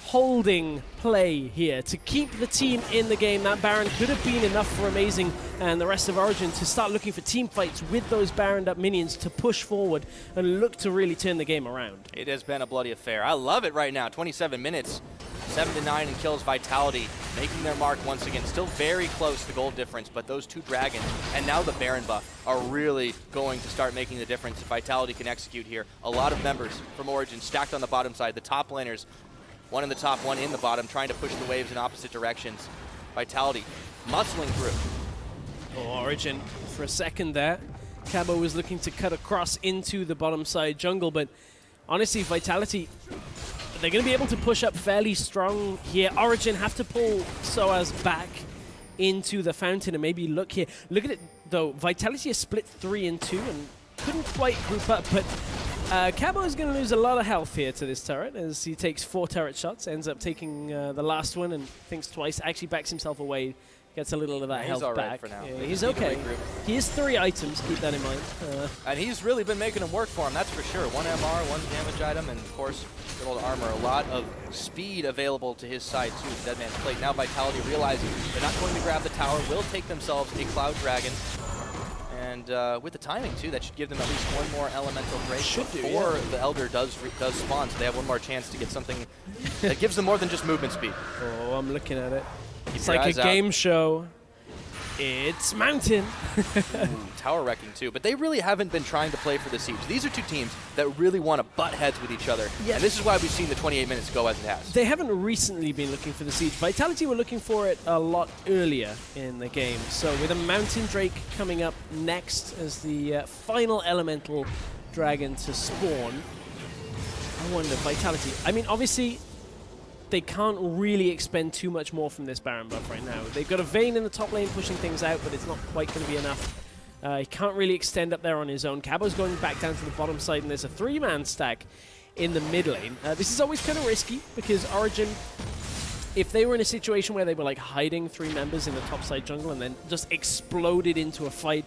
holding play here to keep the team in the game. That Baron could have been enough for Amazing and the rest of Origen to start looking for team fights with those Baroned up minions to push forward and look to really turn the game around. It has been a bloody affair. I love it right now. 27 minutes, 7-9 in kills. Vitality making their mark once again. Still very close to goal difference, but those 2 dragons and now the Baron buff are really going to start making the difference if Vitality can execute here. A lot of members from Origen stacked on the bottom side. The top laners, one in the top, one in the bottom, trying to push the waves in opposite directions. Vitality muscling through. Oh, Origen, for a second there, Cabo was looking to cut across into the bottom side jungle, but honestly, Vitality, they're going to be able to push up fairly strong here. Origen have to pull Soaz back into the fountain and maybe look here. Look at it, though. Vitality is split 3 and 2 and couldn't quite group up, but Cabo is going to lose a lot of health here to this turret as he takes 4 turret shots, ends up taking the last one and thinks twice, actually backs himself away Gets a little of that health all right back. for now. Yeah, he's okay. He has 3 items, keep that in mind. And he's really been making them work for him, that's for sure. 1 MR, 1 damage item, and of course, good old armor. A lot of speed available to his side too, the Deadman's Plate. Now Vitality realizing they're not going to grab the tower, will take themselves a Cloud Dragon. And with the timing too, that should give them at least 1 more elemental break before the Elder does spawn, so they have 1 more chance to get something that gives them more than just movement speed. Oh, I'm looking at it. It's your like a eyes out. game show. It's Mountain. Ooh, tower wrecking too, but they really haven't been trying to play for the siege. These are 2 teams that really want to butt heads with each other, and this is why we've seen the 28 minutes go as it has. They haven't recently been looking for the siege. Vitality were looking for it a lot earlier in the game. So with a Mountain Drake coming up next as the final elemental dragon to spawn, I wonder, Vitality. I mean, obviously, they can't really expend too much more from this Baron buff right now. They've got a Vayne in the top lane pushing things out, but it's not quite going to be enough. He can't really extend up there on his own. Cabo's going back down to the bottom side, and there's a 3-man stack in the mid lane. This is always kind of risky, because Origen, if they were in a situation where they were like hiding 3 members in the top side jungle and then just exploded into a fight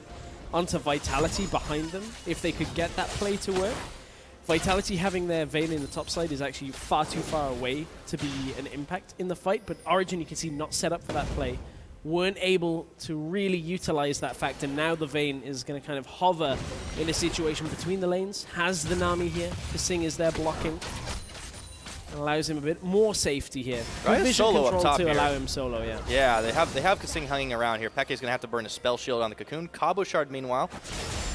onto Vitality behind them, if they could get that play to work, Vitality having their Vayne in the top side is actually far too far away to be an impact in the fight, but Origen, you can see, not set up for that play. Weren't able to really utilize that fact, and now the Vayne is going to kind of hover in a situation between the lanes. Has the Nami here. KaSing is there blocking. Allows him a bit more safety here. Right, vision solo control up top to here. allow him solo, yeah. Yeah, they have KaSing hanging around here. Peke's going to have to burn a spell shield on the Cocoon. Cabochard, meanwhile,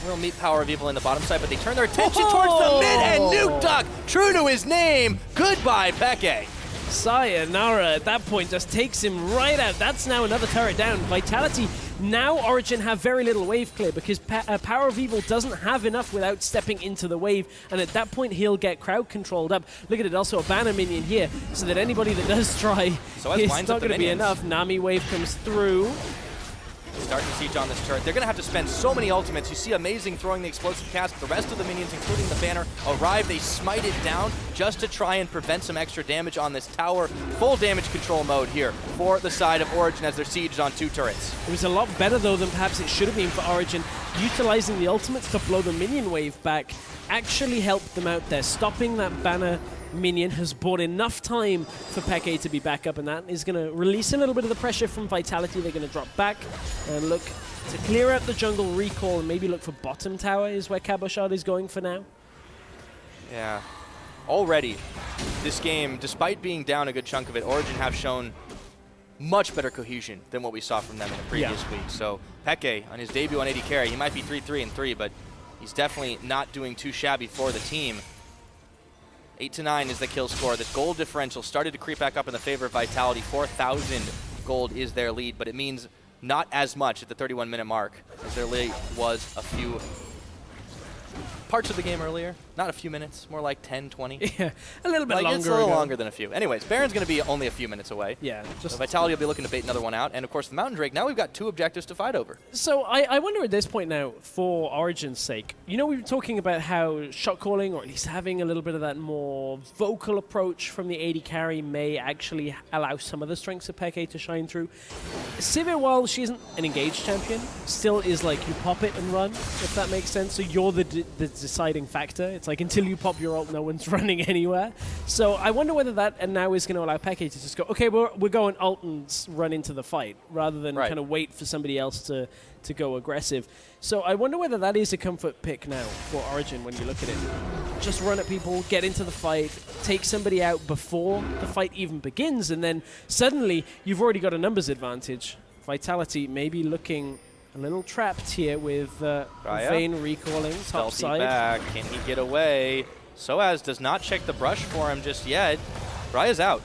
will meet PowerOfEvil in the bottom side, but they turn their attention towards the mid, and Nukeduck, true to his name, goodbye, Peke. Sayonara at that point just takes him right out. That's now another turret down. Vitality, now Origen have very little wave clear because PowerOfEvil doesn't have enough without stepping into the wave, and at that point he'll get crowd controlled up. Look at it, also a banner minion here, so that anybody that does try, it's not going to be enough. Nami wave comes through. Starting to siege on this turret. They're going to have to spend so many ultimates. You see Amazing throwing the explosive cast. The rest of the minions, including the banner, arrive. They smite it down just to try and prevent some extra damage on this tower. Full damage control mode here for the side of Origen as they're sieged on 2 turrets. It was a lot better, though, than perhaps it should have been for Origen. Utilizing the ultimates to blow the minion wave back actually helped them out there. Stopping that banner minion has bought enough time for Peke to be back up, and that is going to release a little bit of the pressure from Vitality. They're going to drop back and look to clear out the jungle, recall, and maybe look for bottom tower is where Cabochard is going for now. Yeah. Already, this game, despite being down a good chunk of it, Origen have shown much better cohesion than what we saw from them in the previous week. So Peke, on his debut on AD carry, he might be 3-3-3, but he's definitely not doing too shabby for the team. 8-9 is the kill score. The gold differential started to creep back up in the favor of Vitality. 4,000 gold is their lead, but it means not as much at the 31-minute mark as their lead was a few parts of the game earlier. Not a few minutes, more like 10, 20. Yeah, a little bit longer. It's a little longer than a few. Anyways, Baron's going to be only a few minutes away. Yeah. So Vitality will be looking to bait another one out. And of course, the Mountain Drake, now we've got 2 objectives to fight over. So I wonder at this point now, for Origen's sake, you know, we were talking about how shot calling, or at least having a little bit of that more vocal approach from the AD carry may actually allow some of the strengths of Peke to shine through. Sivir, while she isn't an engaged champion, still is like you pop it and run, if that makes sense. So you're the deciding factor. It's like until you pop your ult, no one's running anywhere. So I wonder whether that and now is going to allow Peke to just go, okay, we're going ult and run into the fight, rather than kind of wait for somebody else to go aggressive. So I wonder whether that is a comfort pick now for Origen when you look at it. Just run at people, get into the fight, take somebody out before the fight even begins, and then suddenly you've already got a numbers advantage. Vitality maybe looking a little trapped here with Vayne recalling top side. Back. Can he get away? Soaz does not check the brush for him just yet. Raya's out.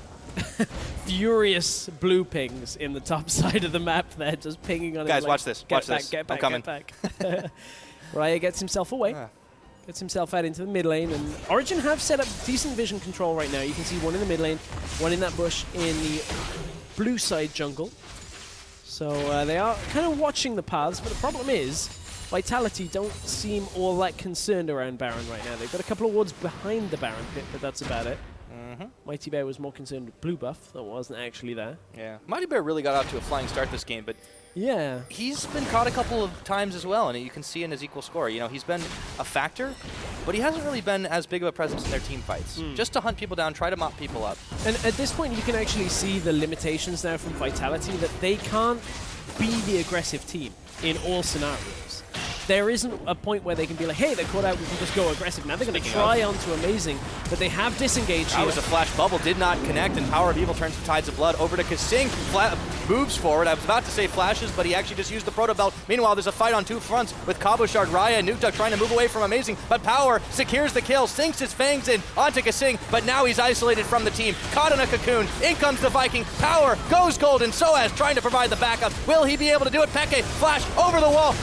Furious blue pings in the top side of the map there, just pinging on him. Guys, like, watch this. Watch this. Get back, I'm coming. get back. Raya gets himself away. Gets himself out into the mid lane, and Origen have set up decent vision control right now. You can see one in the mid lane, one in that bush in the blue side jungle. So they are kind of watching the paths, but the problem is Vitality don't seem all that concerned around Baron right now. They've got a couple of wards behind the Baron pit, but that's about it. MightyBear was more concerned with blue buff that wasn't actually there. Yeah, MightyBear really got off to a flying start this game, but yeah, he's been caught a couple of times as well, and you can see in his equal score. You know, he's been a factor, but he hasn't really been as big of a presence in their team fights. Just to hunt people down, try to mop people up. And at this point, you can actually see the limitations now from Vitality, that they can't be the aggressive team in all scenarios. There isn't a point where they can be like, hey, they're caught out, we can just go aggressive. Now they're going to try onto Amazing, but they have disengaged here. That was a flash bubble, did not connect, and PowerOfEvil turns the Tides of Blood over to KaSing. Moves forward. I was about to say flashes, but he actually just used the Proto Belt. Meanwhile, there's a fight on two fronts with Cabochard, Reje, and Nukeduck trying to move away from Amazing, but Power secures the kill, sinks his fangs in onto KaSing, but now he's isolated from the team. Caught in a cocoon. In comes the Viking. Power goes gold, and Soaz trying to provide the backup. Will he be able to do it? Peke, flash over the wall.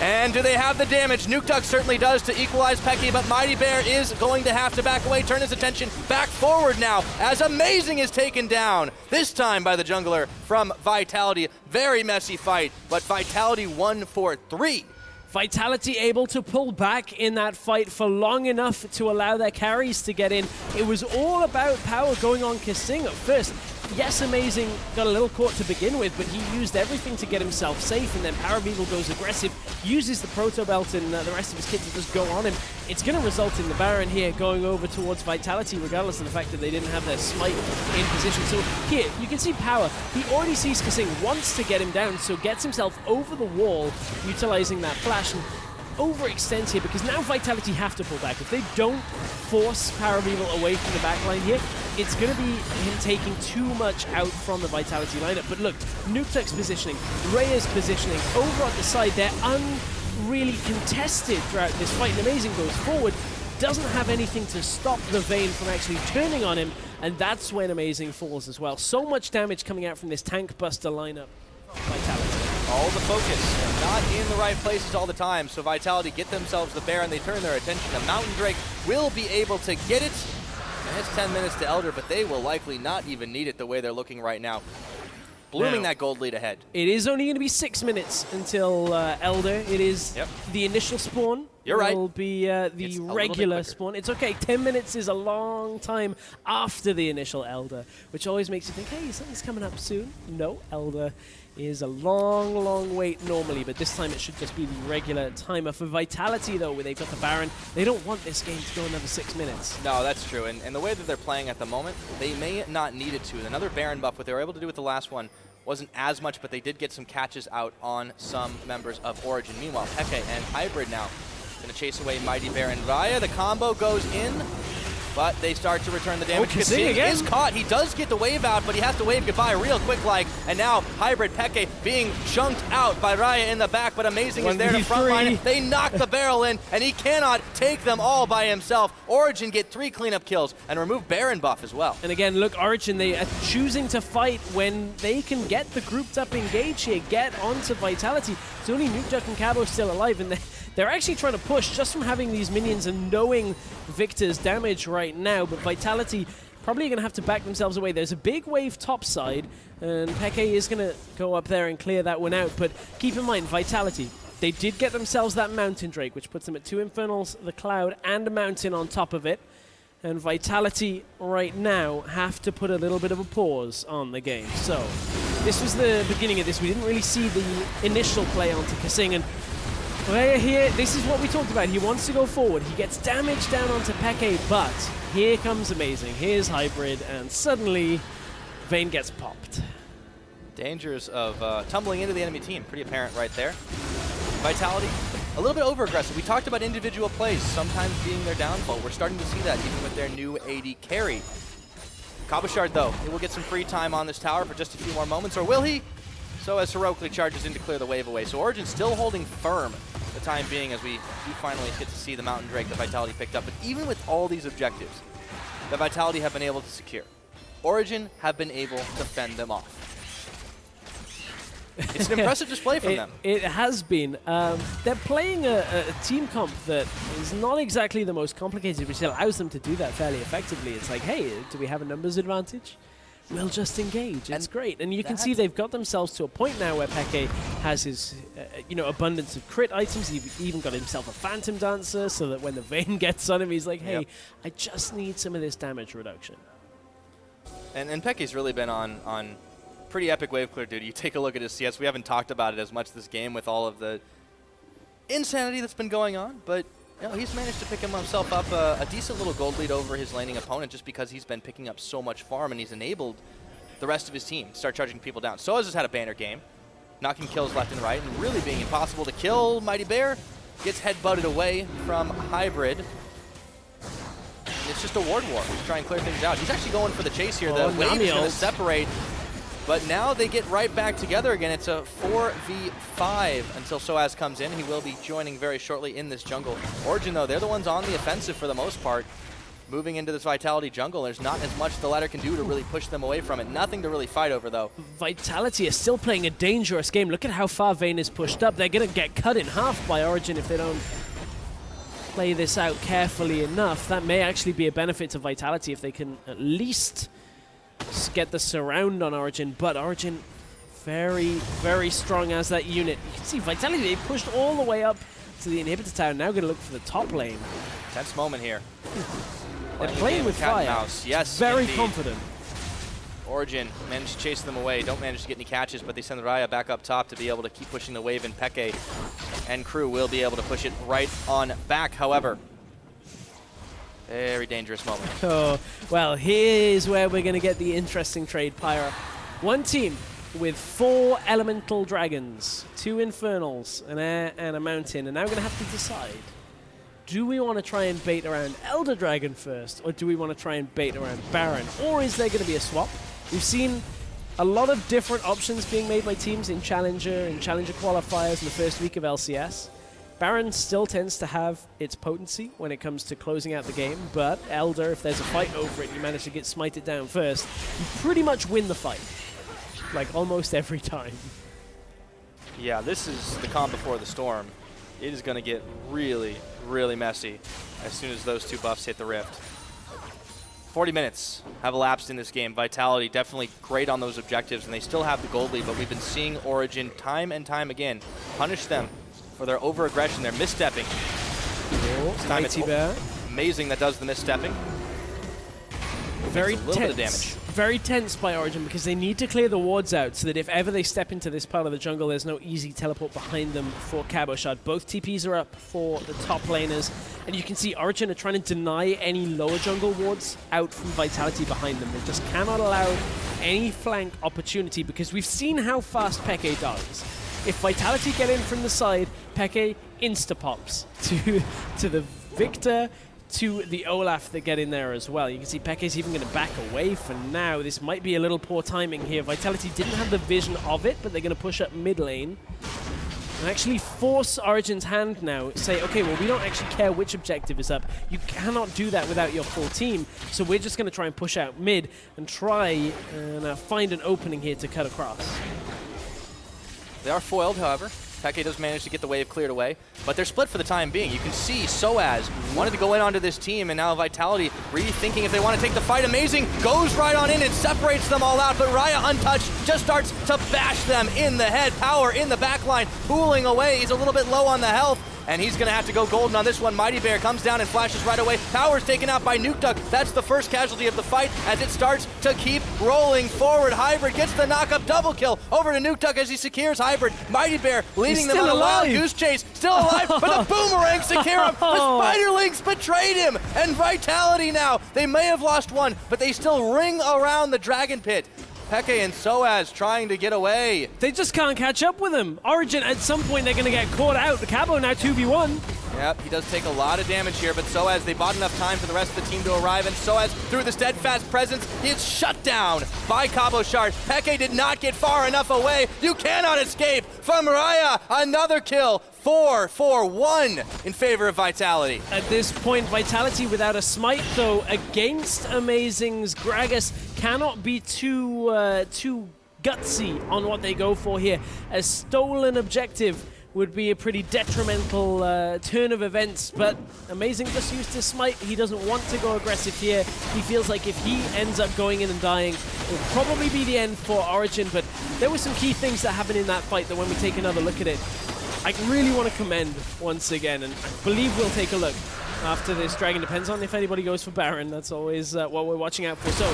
And do they have the damage? Nukeduck certainly does to equalize Peke, but MightyBear is going to have to back away, turn his attention back forward now, as Amazing is taken down, this time by the jungler from Vitality. Very messy fight, but Vitality won for 3. Vitality able to pull back in that fight for long enough to allow their carries to get in. It was all about Power going on KaSing at first. Yes, Amazing got a little caught to begin with, but he used everything to get himself safe, and then PowerOfEvil goes aggressive, uses the Proto Belt and the rest of his kit to just go on him. It's going to result in the Baron here going over towards Vitality, regardless of the fact that they didn't have their smite in position. So here, you can see Power. He already sees KaSing, wants to get him down, so gets himself over the wall, utilizing that flash, and overextends here, because now Vitality have to pull back. If they don't force PowerOfEvil away from the backline here, it's going to be him taking too much out from the Vitality lineup. But look, Nukeduck's positioning, Reje's positioning, over on the side, they're unreally contested throughout this fight. And Amazing goes forward, doesn't have anything to stop the Vayne from actually turning on him, and that's when Amazing falls as well. So much damage coming out from this tank buster lineup. Vitality. All the focus, not in the right places all the time, so Vitality get themselves the Baron, they turn their attention to Mountain Drake, will be able to get it. And it's 10 minutes to Elder, but they will likely not even need it the way they're looking right now. Blooming that gold lead ahead. It is only going to be 6 minutes until Elder. It is the initial spawn. You're right. Will be the regular spawn. It's okay. 10 minutes is a long time after the initial Elder, which always makes you think, hey, something's coming up soon. No, Elder is a long, long wait normally, but this time it should just be the regular timer. For Vitality, though, where they've got the Baron, they don't want this game to go another 6 minutes. No, that's true, and the way that they're playing at the moment, they may not need it to. Another Baron buff, what they were able to do with the last one wasn't as much, but they did get some catches out on some members of Origen. Meanwhile, Peke and Hybrid now going to chase away MightyBear and Raya. The combo goes in, but they start to return the damage. KaSing is caught. He does get the wave out, but he has to wave goodbye real quick like. And now Hybrid Peke being chunked out by Raya in the back, but Amazing is there to frontline. They knock the barrel in, and he cannot take them all by himself. Origen get 3 cleanup kills and remove Baron buff as well. And again, look, Origen, they are choosing to fight when they can get the grouped up engage here, get onto Vitality. It's only Nukeduck and Cabo still alive, and they're actually trying to push just from having these minions and knowing Viktor's damage right now, but Vitality probably going to have to back themselves away. There's a big wave topside, and Peke is going to go up there and clear that one out, but keep in mind, Vitality, they did get themselves that Mountain Drake, which puts them at 2 Infernals, the Cloud, and a Mountain on top of it, and Vitality right now have to put a little bit of a pause on the game. So this was the beginning of this. We didn't really see the initial play onto KaSing, and Reje here, this is what we talked about. He wants to go forward. He gets damage down onto Peke, but here comes Amazing. Here's Hybrid, and suddenly Vayne gets popped. Dangers of tumbling into the enemy team. Pretty apparent right there. Vitality, a little bit over-aggressive. We talked about individual plays sometimes being their downfall. We're starting to see that even with their new AD carry. Cabochard, though, he will get some free time on this tower for just a few more moments, or will he? Soaz heroically charges in to clear the wave away. So Origen still holding firm the time being as we do finally get to see the Mountain Drake that Vitality picked up. But even with all these objectives that Vitality have been able to secure, Origen have been able to fend them off. It's an impressive display from them. It has been. They're playing a team comp that is not exactly the most complicated, which allows them to do that fairly effectively. It's like, hey, do we have a numbers advantage? We'll just engage. It's great. And you can see they've got themselves to a point now where Peke has his abundance of crit items. He's even got himself a Phantom Dancer so that when the Vayne gets on him, he's like, hey, I just need some of this damage reduction. And Peke's really been on pretty epic wave clear duty. You take a look at his CS. We haven't talked about it as much this game with all of the insanity that's been going on, but you know, he's managed to pick himself up a decent little gold lead over his laning opponent just because he's been picking up so much farm and he's enabled the rest of his team to start charging people down. Soaz has had a banner game, knocking kills left and right and really being impossible to kill. MightyBear gets headbutted away from Hybrid. It's just a ward war to try and clear things out. He's actually going for the chase here. The wave is going to separate, but now they get right back together again. It's a 4v5 until Soaz comes in. He will be joining very shortly in this jungle. Origen, though, they're the ones on the offensive for the most part. Moving into this Vitality jungle, there's not as much the ladder can do to really push them away from it. Nothing to really fight over, though. Vitality is still playing a dangerous game. Look at how far Vayne is pushed up. They're going to get cut in half by Origen if they don't play this out carefully enough. That may actually be a benefit to Vitality if they can at least get the surround on Origen. But Origen, very, very strong as that unit. You can see Vitality, they pushed all the way up to the inhibitor tower. Now going to look for the top lane. Tense moment here. They're playing with fire. Mouse. Yes, very indeed. Confident. Origen managed to chase them away. Don't manage to get any catches, but they send Reje back up top to be able to keep pushing the wave, and Peke and crew will be able to push it right on back. However, very dangerous moment. Oh, well, here's where we're going to get the interesting trade, Pyra. One team with 4 elemental dragons, 2 infernals, an air and a mountain, and now we're going to have to decide. Do we want to try and bait around Elder Dragon first, or do we want to try and bait around Baron? Or is there going to be a swap? We've seen a lot of different options being made by teams in Challenger qualifiers in the first week of LCS. Baron still tends to have its potency when it comes to closing out the game, but Elder, if there's a fight over it, you manage to get smited down first, you pretty much win the fight. Like, almost every time. Yeah, this is the calm before the storm. It is going to get really, really messy as soon as those 2 buffs hit the rift. 40 minutes have elapsed in this game. Vitality definitely great on those objectives, and they still have the gold lead, but we've been seeing Origen time and time again punish them for their over-aggression, their misstepping. This time it's amazing that does the misstepping. Very a little bit of damage. Very tense by Origen because they need to clear the wards out so that if ever they step into this part of the jungle, there's no easy teleport behind them for Cabochard. Both TPs are up for the top laners, and you can see Origen are trying to deny any lower jungle wards out from Vitality behind them. They just cannot allow any flank opportunity because we've seen how fast Peke does. If Vitality get in from the side, Peke insta-pops to the Viktor, to the Olaf that get in there as well. You can see Peke's even going to back away for now. This might be a little poor timing here. Vitality didn't have the vision of it, but they're going to push up mid lane and actually force Origen's hand now. Say, okay, well, we don't actually care which objective is up. You cannot do that without your full team, so we're just going to try and push out mid and try and find an opening here to cut across. They are foiled, however. Peke does manage to get the wave cleared away, but they're split for the time being. You can see Soaz wanted to go in onto this team, and now Vitality rethinking if they want to take the fight. Amazing, goes right on in and separates them all out, but Reje, untouched, just starts to bash them in the head. Power in the backline, pulling away. He's a little bit low on the health, and he's going to have to go golden on this one. MightyBear comes down and flashes right away. Power's taken out by Nukeduck. That's the first casualty of the fight as it starts to keep rolling forward. Hybrid gets the knock-up double kill over to Nukeduck as he secures Hybrid. MightyBear leading them on a wild goose chase. Still alive, but the boomerang secure him. The Spiderlings betrayed him. And Vitality now, they may have lost one, but they still ring around the Dragon Pit. Peke and Soaz trying to get away. They just can't catch up with him. Origen, at some point, they're going to get caught out. The Cabo now 2v1. Yep, he does take a lot of damage here, but Soaz, they bought enough time for the rest of the team to arrive, and Soaz, through the steadfast presence, is shut down by Cabochard. Peke did not get far enough away. You cannot escape from Reje. Another kill. 4-4-1 in favor of Vitality. At this point, Vitality without a smite, though, against Amazing's Gragas cannot be too gutsy on what they go for here. A stolen objective would be a pretty detrimental turn of events, but Amazing just used his smite. He doesn't want to go aggressive here. He feels like if he ends up going in and dying, it will probably be the end for Origen, but there were some key things that happened in that fight that when we take another look at it, I really want to commend once again, and I believe we'll take a look after this. Dragon depends on if anybody goes for Baron. That's always what we're watching out for. So,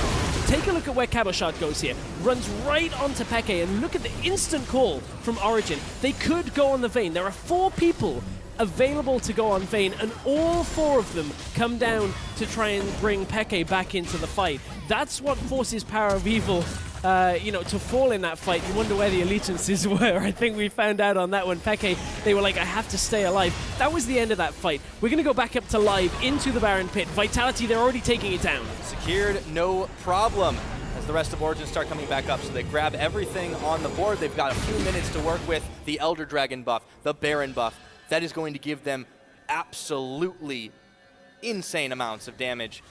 take a look at where Cabochard goes here. Runs right onto Peke, and look at the instant call from Origen. They could go on the Vayne. There are 4 people available to go on Vayne, and all 4 of them come down to try and bring Peke back into the fight. That's what forces PowerOfEvil to fall in that fight. You wonder where the allegiances were. I think we found out on that one. Peke, they were like, I have to stay alive. That was the end of that fight. We're going to go back up to live into the Baron pit. Vitality, they're already taking it down. Secured, no problem. As the rest of Origen start coming back up, so they grab everything on the board. They've got a few minutes to work with the Elder Dragon buff, the Baron buff. That is going to give them absolutely insane amounts of damage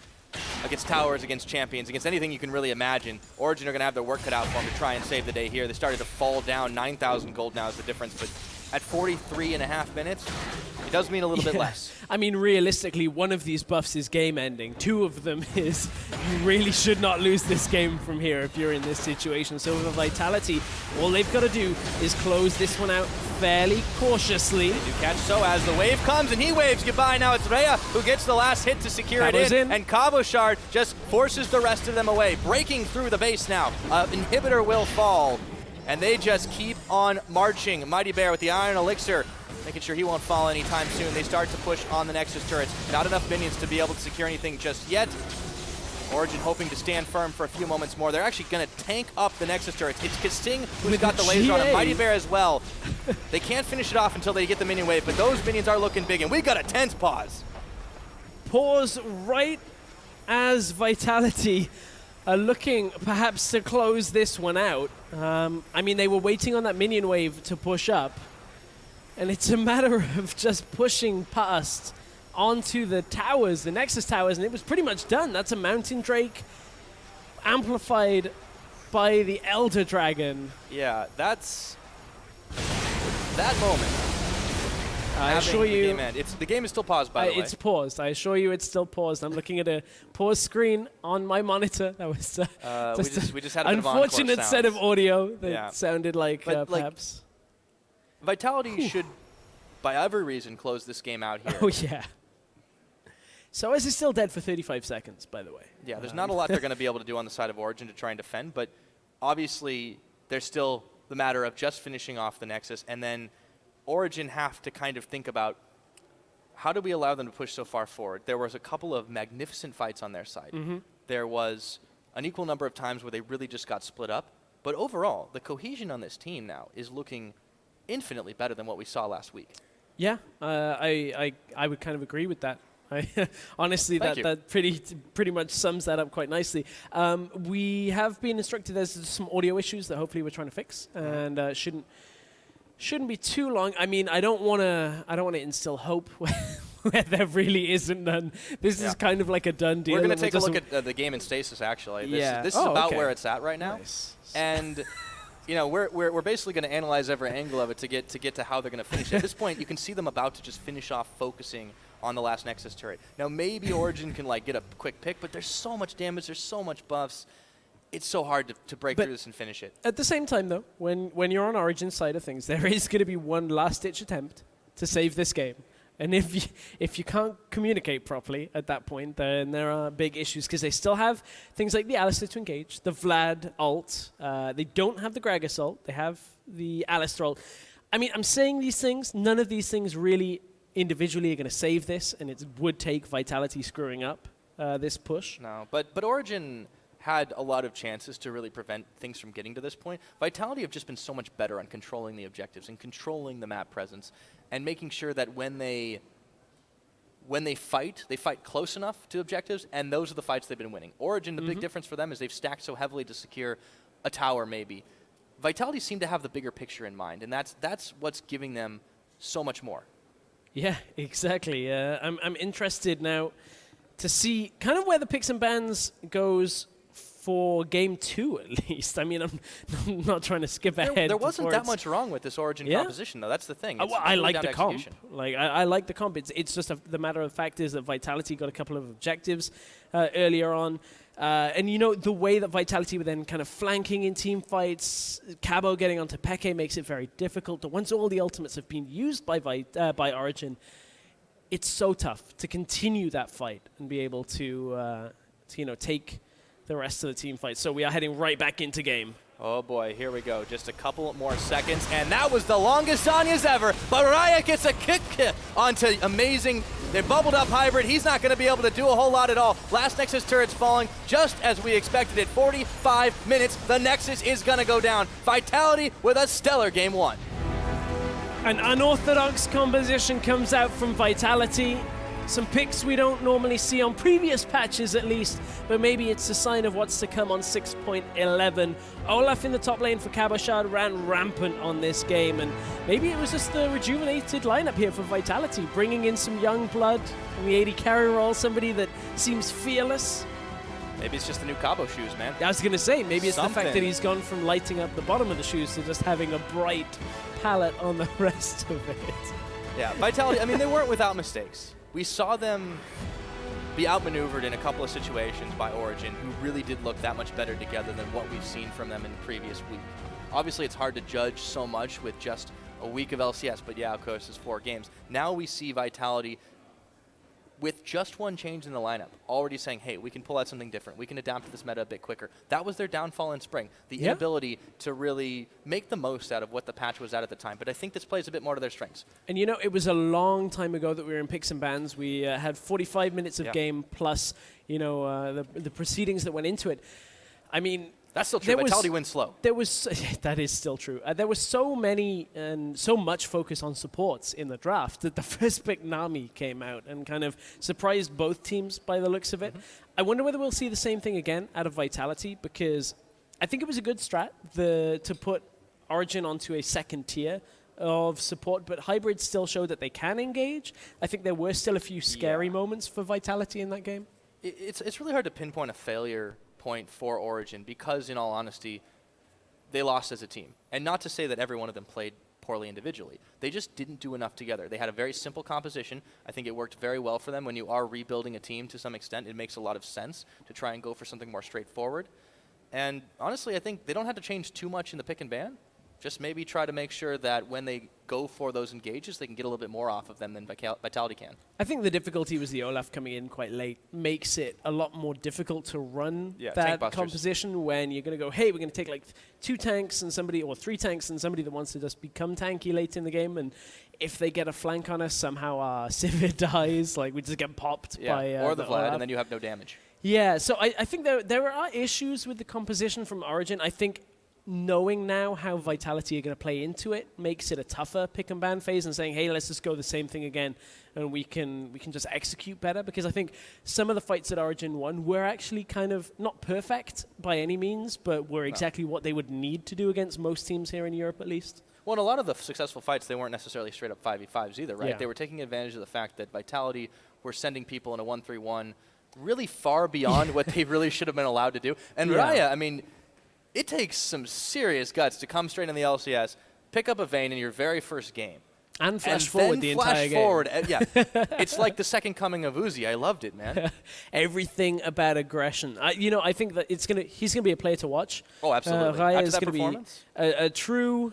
against towers, against champions, against anything you can really imagine. Origen are going to have their work cut out for them to try and save the day here. They started to fall down. 9,000 gold now is the difference, but at 43.5 minutes, it does mean a little bit less. I mean, realistically, one of these buffs is game ending. 2 of them is you really should not lose this game from here if you're in this situation. So with Vitality, all they've got to do is close this one out fairly cautiously. They do catch Soaz. The wave comes and he waves goodbye. Now it's Reje who gets the last hit to secure it in. And Cabochard just forces the rest of them away, breaking through the base now. Inhibitor will fall. And they just keep on marching. MightyBear with the Iron Elixir, making sure he won't fall anytime soon. They start to push on the Nexus turrets. Not enough minions to be able to secure anything just yet. Origen hoping to stand firm for a few moments more. They're actually going to tank up the Nexus turrets. It's KaSing who's got the laser on him. MightyBear as well. They can't finish it off until they get the minion wave, but those minions are looking big, and we got a tense pause. Pause right as Vitality are looking perhaps to close this one out. I mean, they were waiting on that minion wave to push up, and it's a matter of just pushing past onto the towers, the Nexus towers, and it was pretty much done. That's a Mountain Drake amplified by the Elder Dragon. Yeah, that's that moment. I assure you, the game is still paused, by the way. It's paused. I assure you, it's still paused. I'm looking at a pause screen on my monitor. That was we just had a bit of unfortunate set of audio that sounded like perhaps. Vitality should, by every reason, close this game out here. Oh yeah. Soaz is still dead for 35 seconds, by the way. Yeah, there's not a lot they're going to be able to do on the side of Origen to try and defend, but obviously there's still the matter of just finishing off the Nexus, and then Origen have to kind of think about how do we allow them to push so far forward. There was a couple of magnificent fights on their side. There was an equal number of times where they really just got split up, but overall, the cohesion on this team now is looking infinitely better than what we saw last week. Yeah, I would kind of agree with that. Honestly, that pretty much sums that up quite nicely. We have been instructed there's some audio issues that hopefully we're trying to fix, and shouldn't be too long. I mean, I don't want to instill hope where there really isn't none. This is kind of like a done deal. We're going to take a look at the game in stasis. Actually, this is about where it's at right now, and. You know, we're basically going to analyze every angle of it to get to how they're going to finish. At this point, you can see them about to just finish off focusing on the last Nexus turret. Now, maybe Origen can like get a quick pick, but there's so much damage, there's so much buffs. It's so hard to break through this and finish it. At the same time, though, when you're on Origen's side of things, there is going to be one last-ditch attempt to save this game. And if you can't communicate properly at that point, then there are big issues, because they still have things like the Alistar to engage, the Vlad ult. They don't have the Gragas ult. They have the Alistar ult. I mean, I'm saying these things. None of these things really individually are going to save this, and it would take Vitality screwing up this push. No, but Origen had a lot of chances to really prevent things from getting to this point. Vitality have just been so much better on controlling the objectives and controlling the map presence and making sure that when they fight, they fight close enough to objectives, and those are the fights they've been winning. Origen, the big difference for them is they've stacked so heavily to secure a tower maybe. Vitality seem to have the bigger picture in mind, and that's what's giving them so much more. Yeah, exactly. I'm interested now to see kind of where the picks and bans goes for game 2, at least. I mean, I'm not trying to skip ahead. There wasn't that much wrong with this Origen composition, though. That's the thing. Well, I like the comp. Like, I like the comp. It's just the matter of fact is that Vitality got a couple of objectives earlier on. And, you know, the way that Vitality were then kind of flanking in team fights, Cabo getting onto Peke makes it very difficult. But once all the ultimates have been used by Origen, it's so tough to continue that fight and be able to you know, take the rest of the team fight. So we are heading right back into game. Oh boy, here we go. Just a couple more seconds, and that was the longest Zanya's ever. But Reje gets a kick onto amazing. They bubbled up Hybrid. He's not going to be able to do a whole lot at all. Last Nexus turret's falling just as we expected it. 45 minutes. The Nexus is going to go down. Vitality with a stellar game 1. An unorthodox composition comes out from Vitality. Some picks we don't normally see on previous patches at least, but maybe it's a sign of what's to come on 6.11. Olaf in the top lane for Cabochard ran rampant on this game, and maybe it was just the rejuvenated lineup here for Vitality, bringing in some young blood in the AD carry role, somebody that seems fearless. Maybe it's just the new Cabo shoes, man. I was going to say, maybe it's Something. the fact that he's gone from lighting up the bottom of the shoes to just having a bright palette on the rest of it. Yeah, Vitality, I mean, they weren't without mistakes. We saw them be outmaneuvered in a couple of situations by Origen, who really did look that much better together than what we've seen from them in the previous week. Obviously, it's hard to judge so much with just a week of LCS, but yeah, of course, it's 4 games. Now we see Vitality with just one change in the lineup, already saying, hey, we can pull out something different. We can adapt to this meta a bit quicker. That was their downfall in spring, the inability to really make the most out of what the patch was at the time. But I think this plays a bit more to their strengths. And you know, it was a long time ago that we were in picks and bans. We had 45 minutes of game plus, you know, the proceedings that went into it. I mean, that's still true. Vitality wins slow. There was that is still true. There was so many and so much focus on supports in the draft that the first pick Nami came out and kind of surprised both teams by the looks of it. I wonder whether we'll see the same thing again out of Vitality, because I think it was a good strat to put Origen onto a second tier of support, but Hybrid still showed that they can engage. I think there were still a few scary moments for Vitality in that game. It's really hard to pinpoint a failure point for Origen, because in all honesty, they lost as a team. And not to say that every one of them played poorly individually. They just didn't do enough together. They had a very simple composition. I think it worked very well for them. When you are rebuilding a team to some extent, it makes a lot of sense to try and go for something more straightforward. And honestly, I think they don't have to change too much in the pick and ban. Just maybe try to make sure that when they go for those engages, they can get a little bit more off of them than Vitality can. I think the difficulty was the Olaf coming in quite late makes it a lot more difficult to run that composition when you're going to go, hey, we're going to take like 2 tanks and somebody, or 3 tanks and somebody that wants to just become tanky late in the game. And if they get a flank on us, somehow our Sivir dies, like we just get popped by or the Vlad, Olaf. and then you have no damage. Yeah, so I think there are issues with the composition from Origen. I think knowing now how Vitality are going to play into it makes it a tougher pick and ban phase, and saying, hey, let's just go the same thing again and we can just execute better, because I think some of the fights that Origen won were actually kind of not perfect by any means, but were exactly what they would need to do against most teams here in Europe at least. Well, in a lot of the successful fights, they weren't necessarily straight up 5v5s either, right? Yeah. They were taking advantage of the fact that Vitality were sending people in a 1-3-1 really far beyond what they really should have been allowed to do. And Reje, I mean, it takes some serious guts to come straight in the LCS, pick up a Vayne in your very first game. And flash forward the entire game. Forward. Yeah. It's like the second coming of Uzi. I loved it, man. Everything about aggression. You know, I think that he's going to be a player to watch. Oh, absolutely. Reje After is that going to be a true...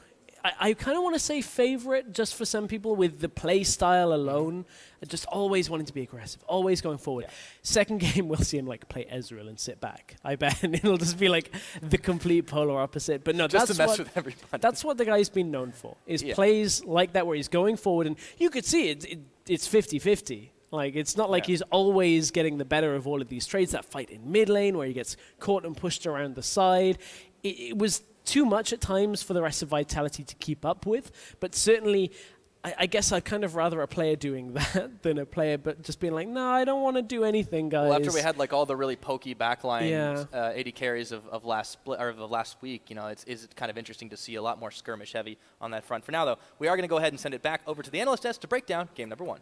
I kind of want to say favorite just for some people with the play style alone, just always wanting to be aggressive, always going forward. Yeah. Second game, we'll see him like play Ezreal and sit back. I bet, and it'll just be like the complete polar opposite. But no, just to mess with everybody. That's what the guy's been known for, is plays like that where he's going forward, and you could see it's 50-50. Like, it's not like he's always getting the better of all of these trades. That fight in mid lane where he gets caught and pushed around the side, it was too much at times for the rest of Vitality to keep up with. But certainly, I guess I'd kind of rather a player doing that than a player but just being like, no, I don't want to do anything, guys. Well, after we had like all the really pokey backline AD carries of last week, you know, it's kind of interesting to see a lot more skirmish heavy on that front. For now, though, we are going to go ahead and send it back over to the analyst desk to break down game number 1.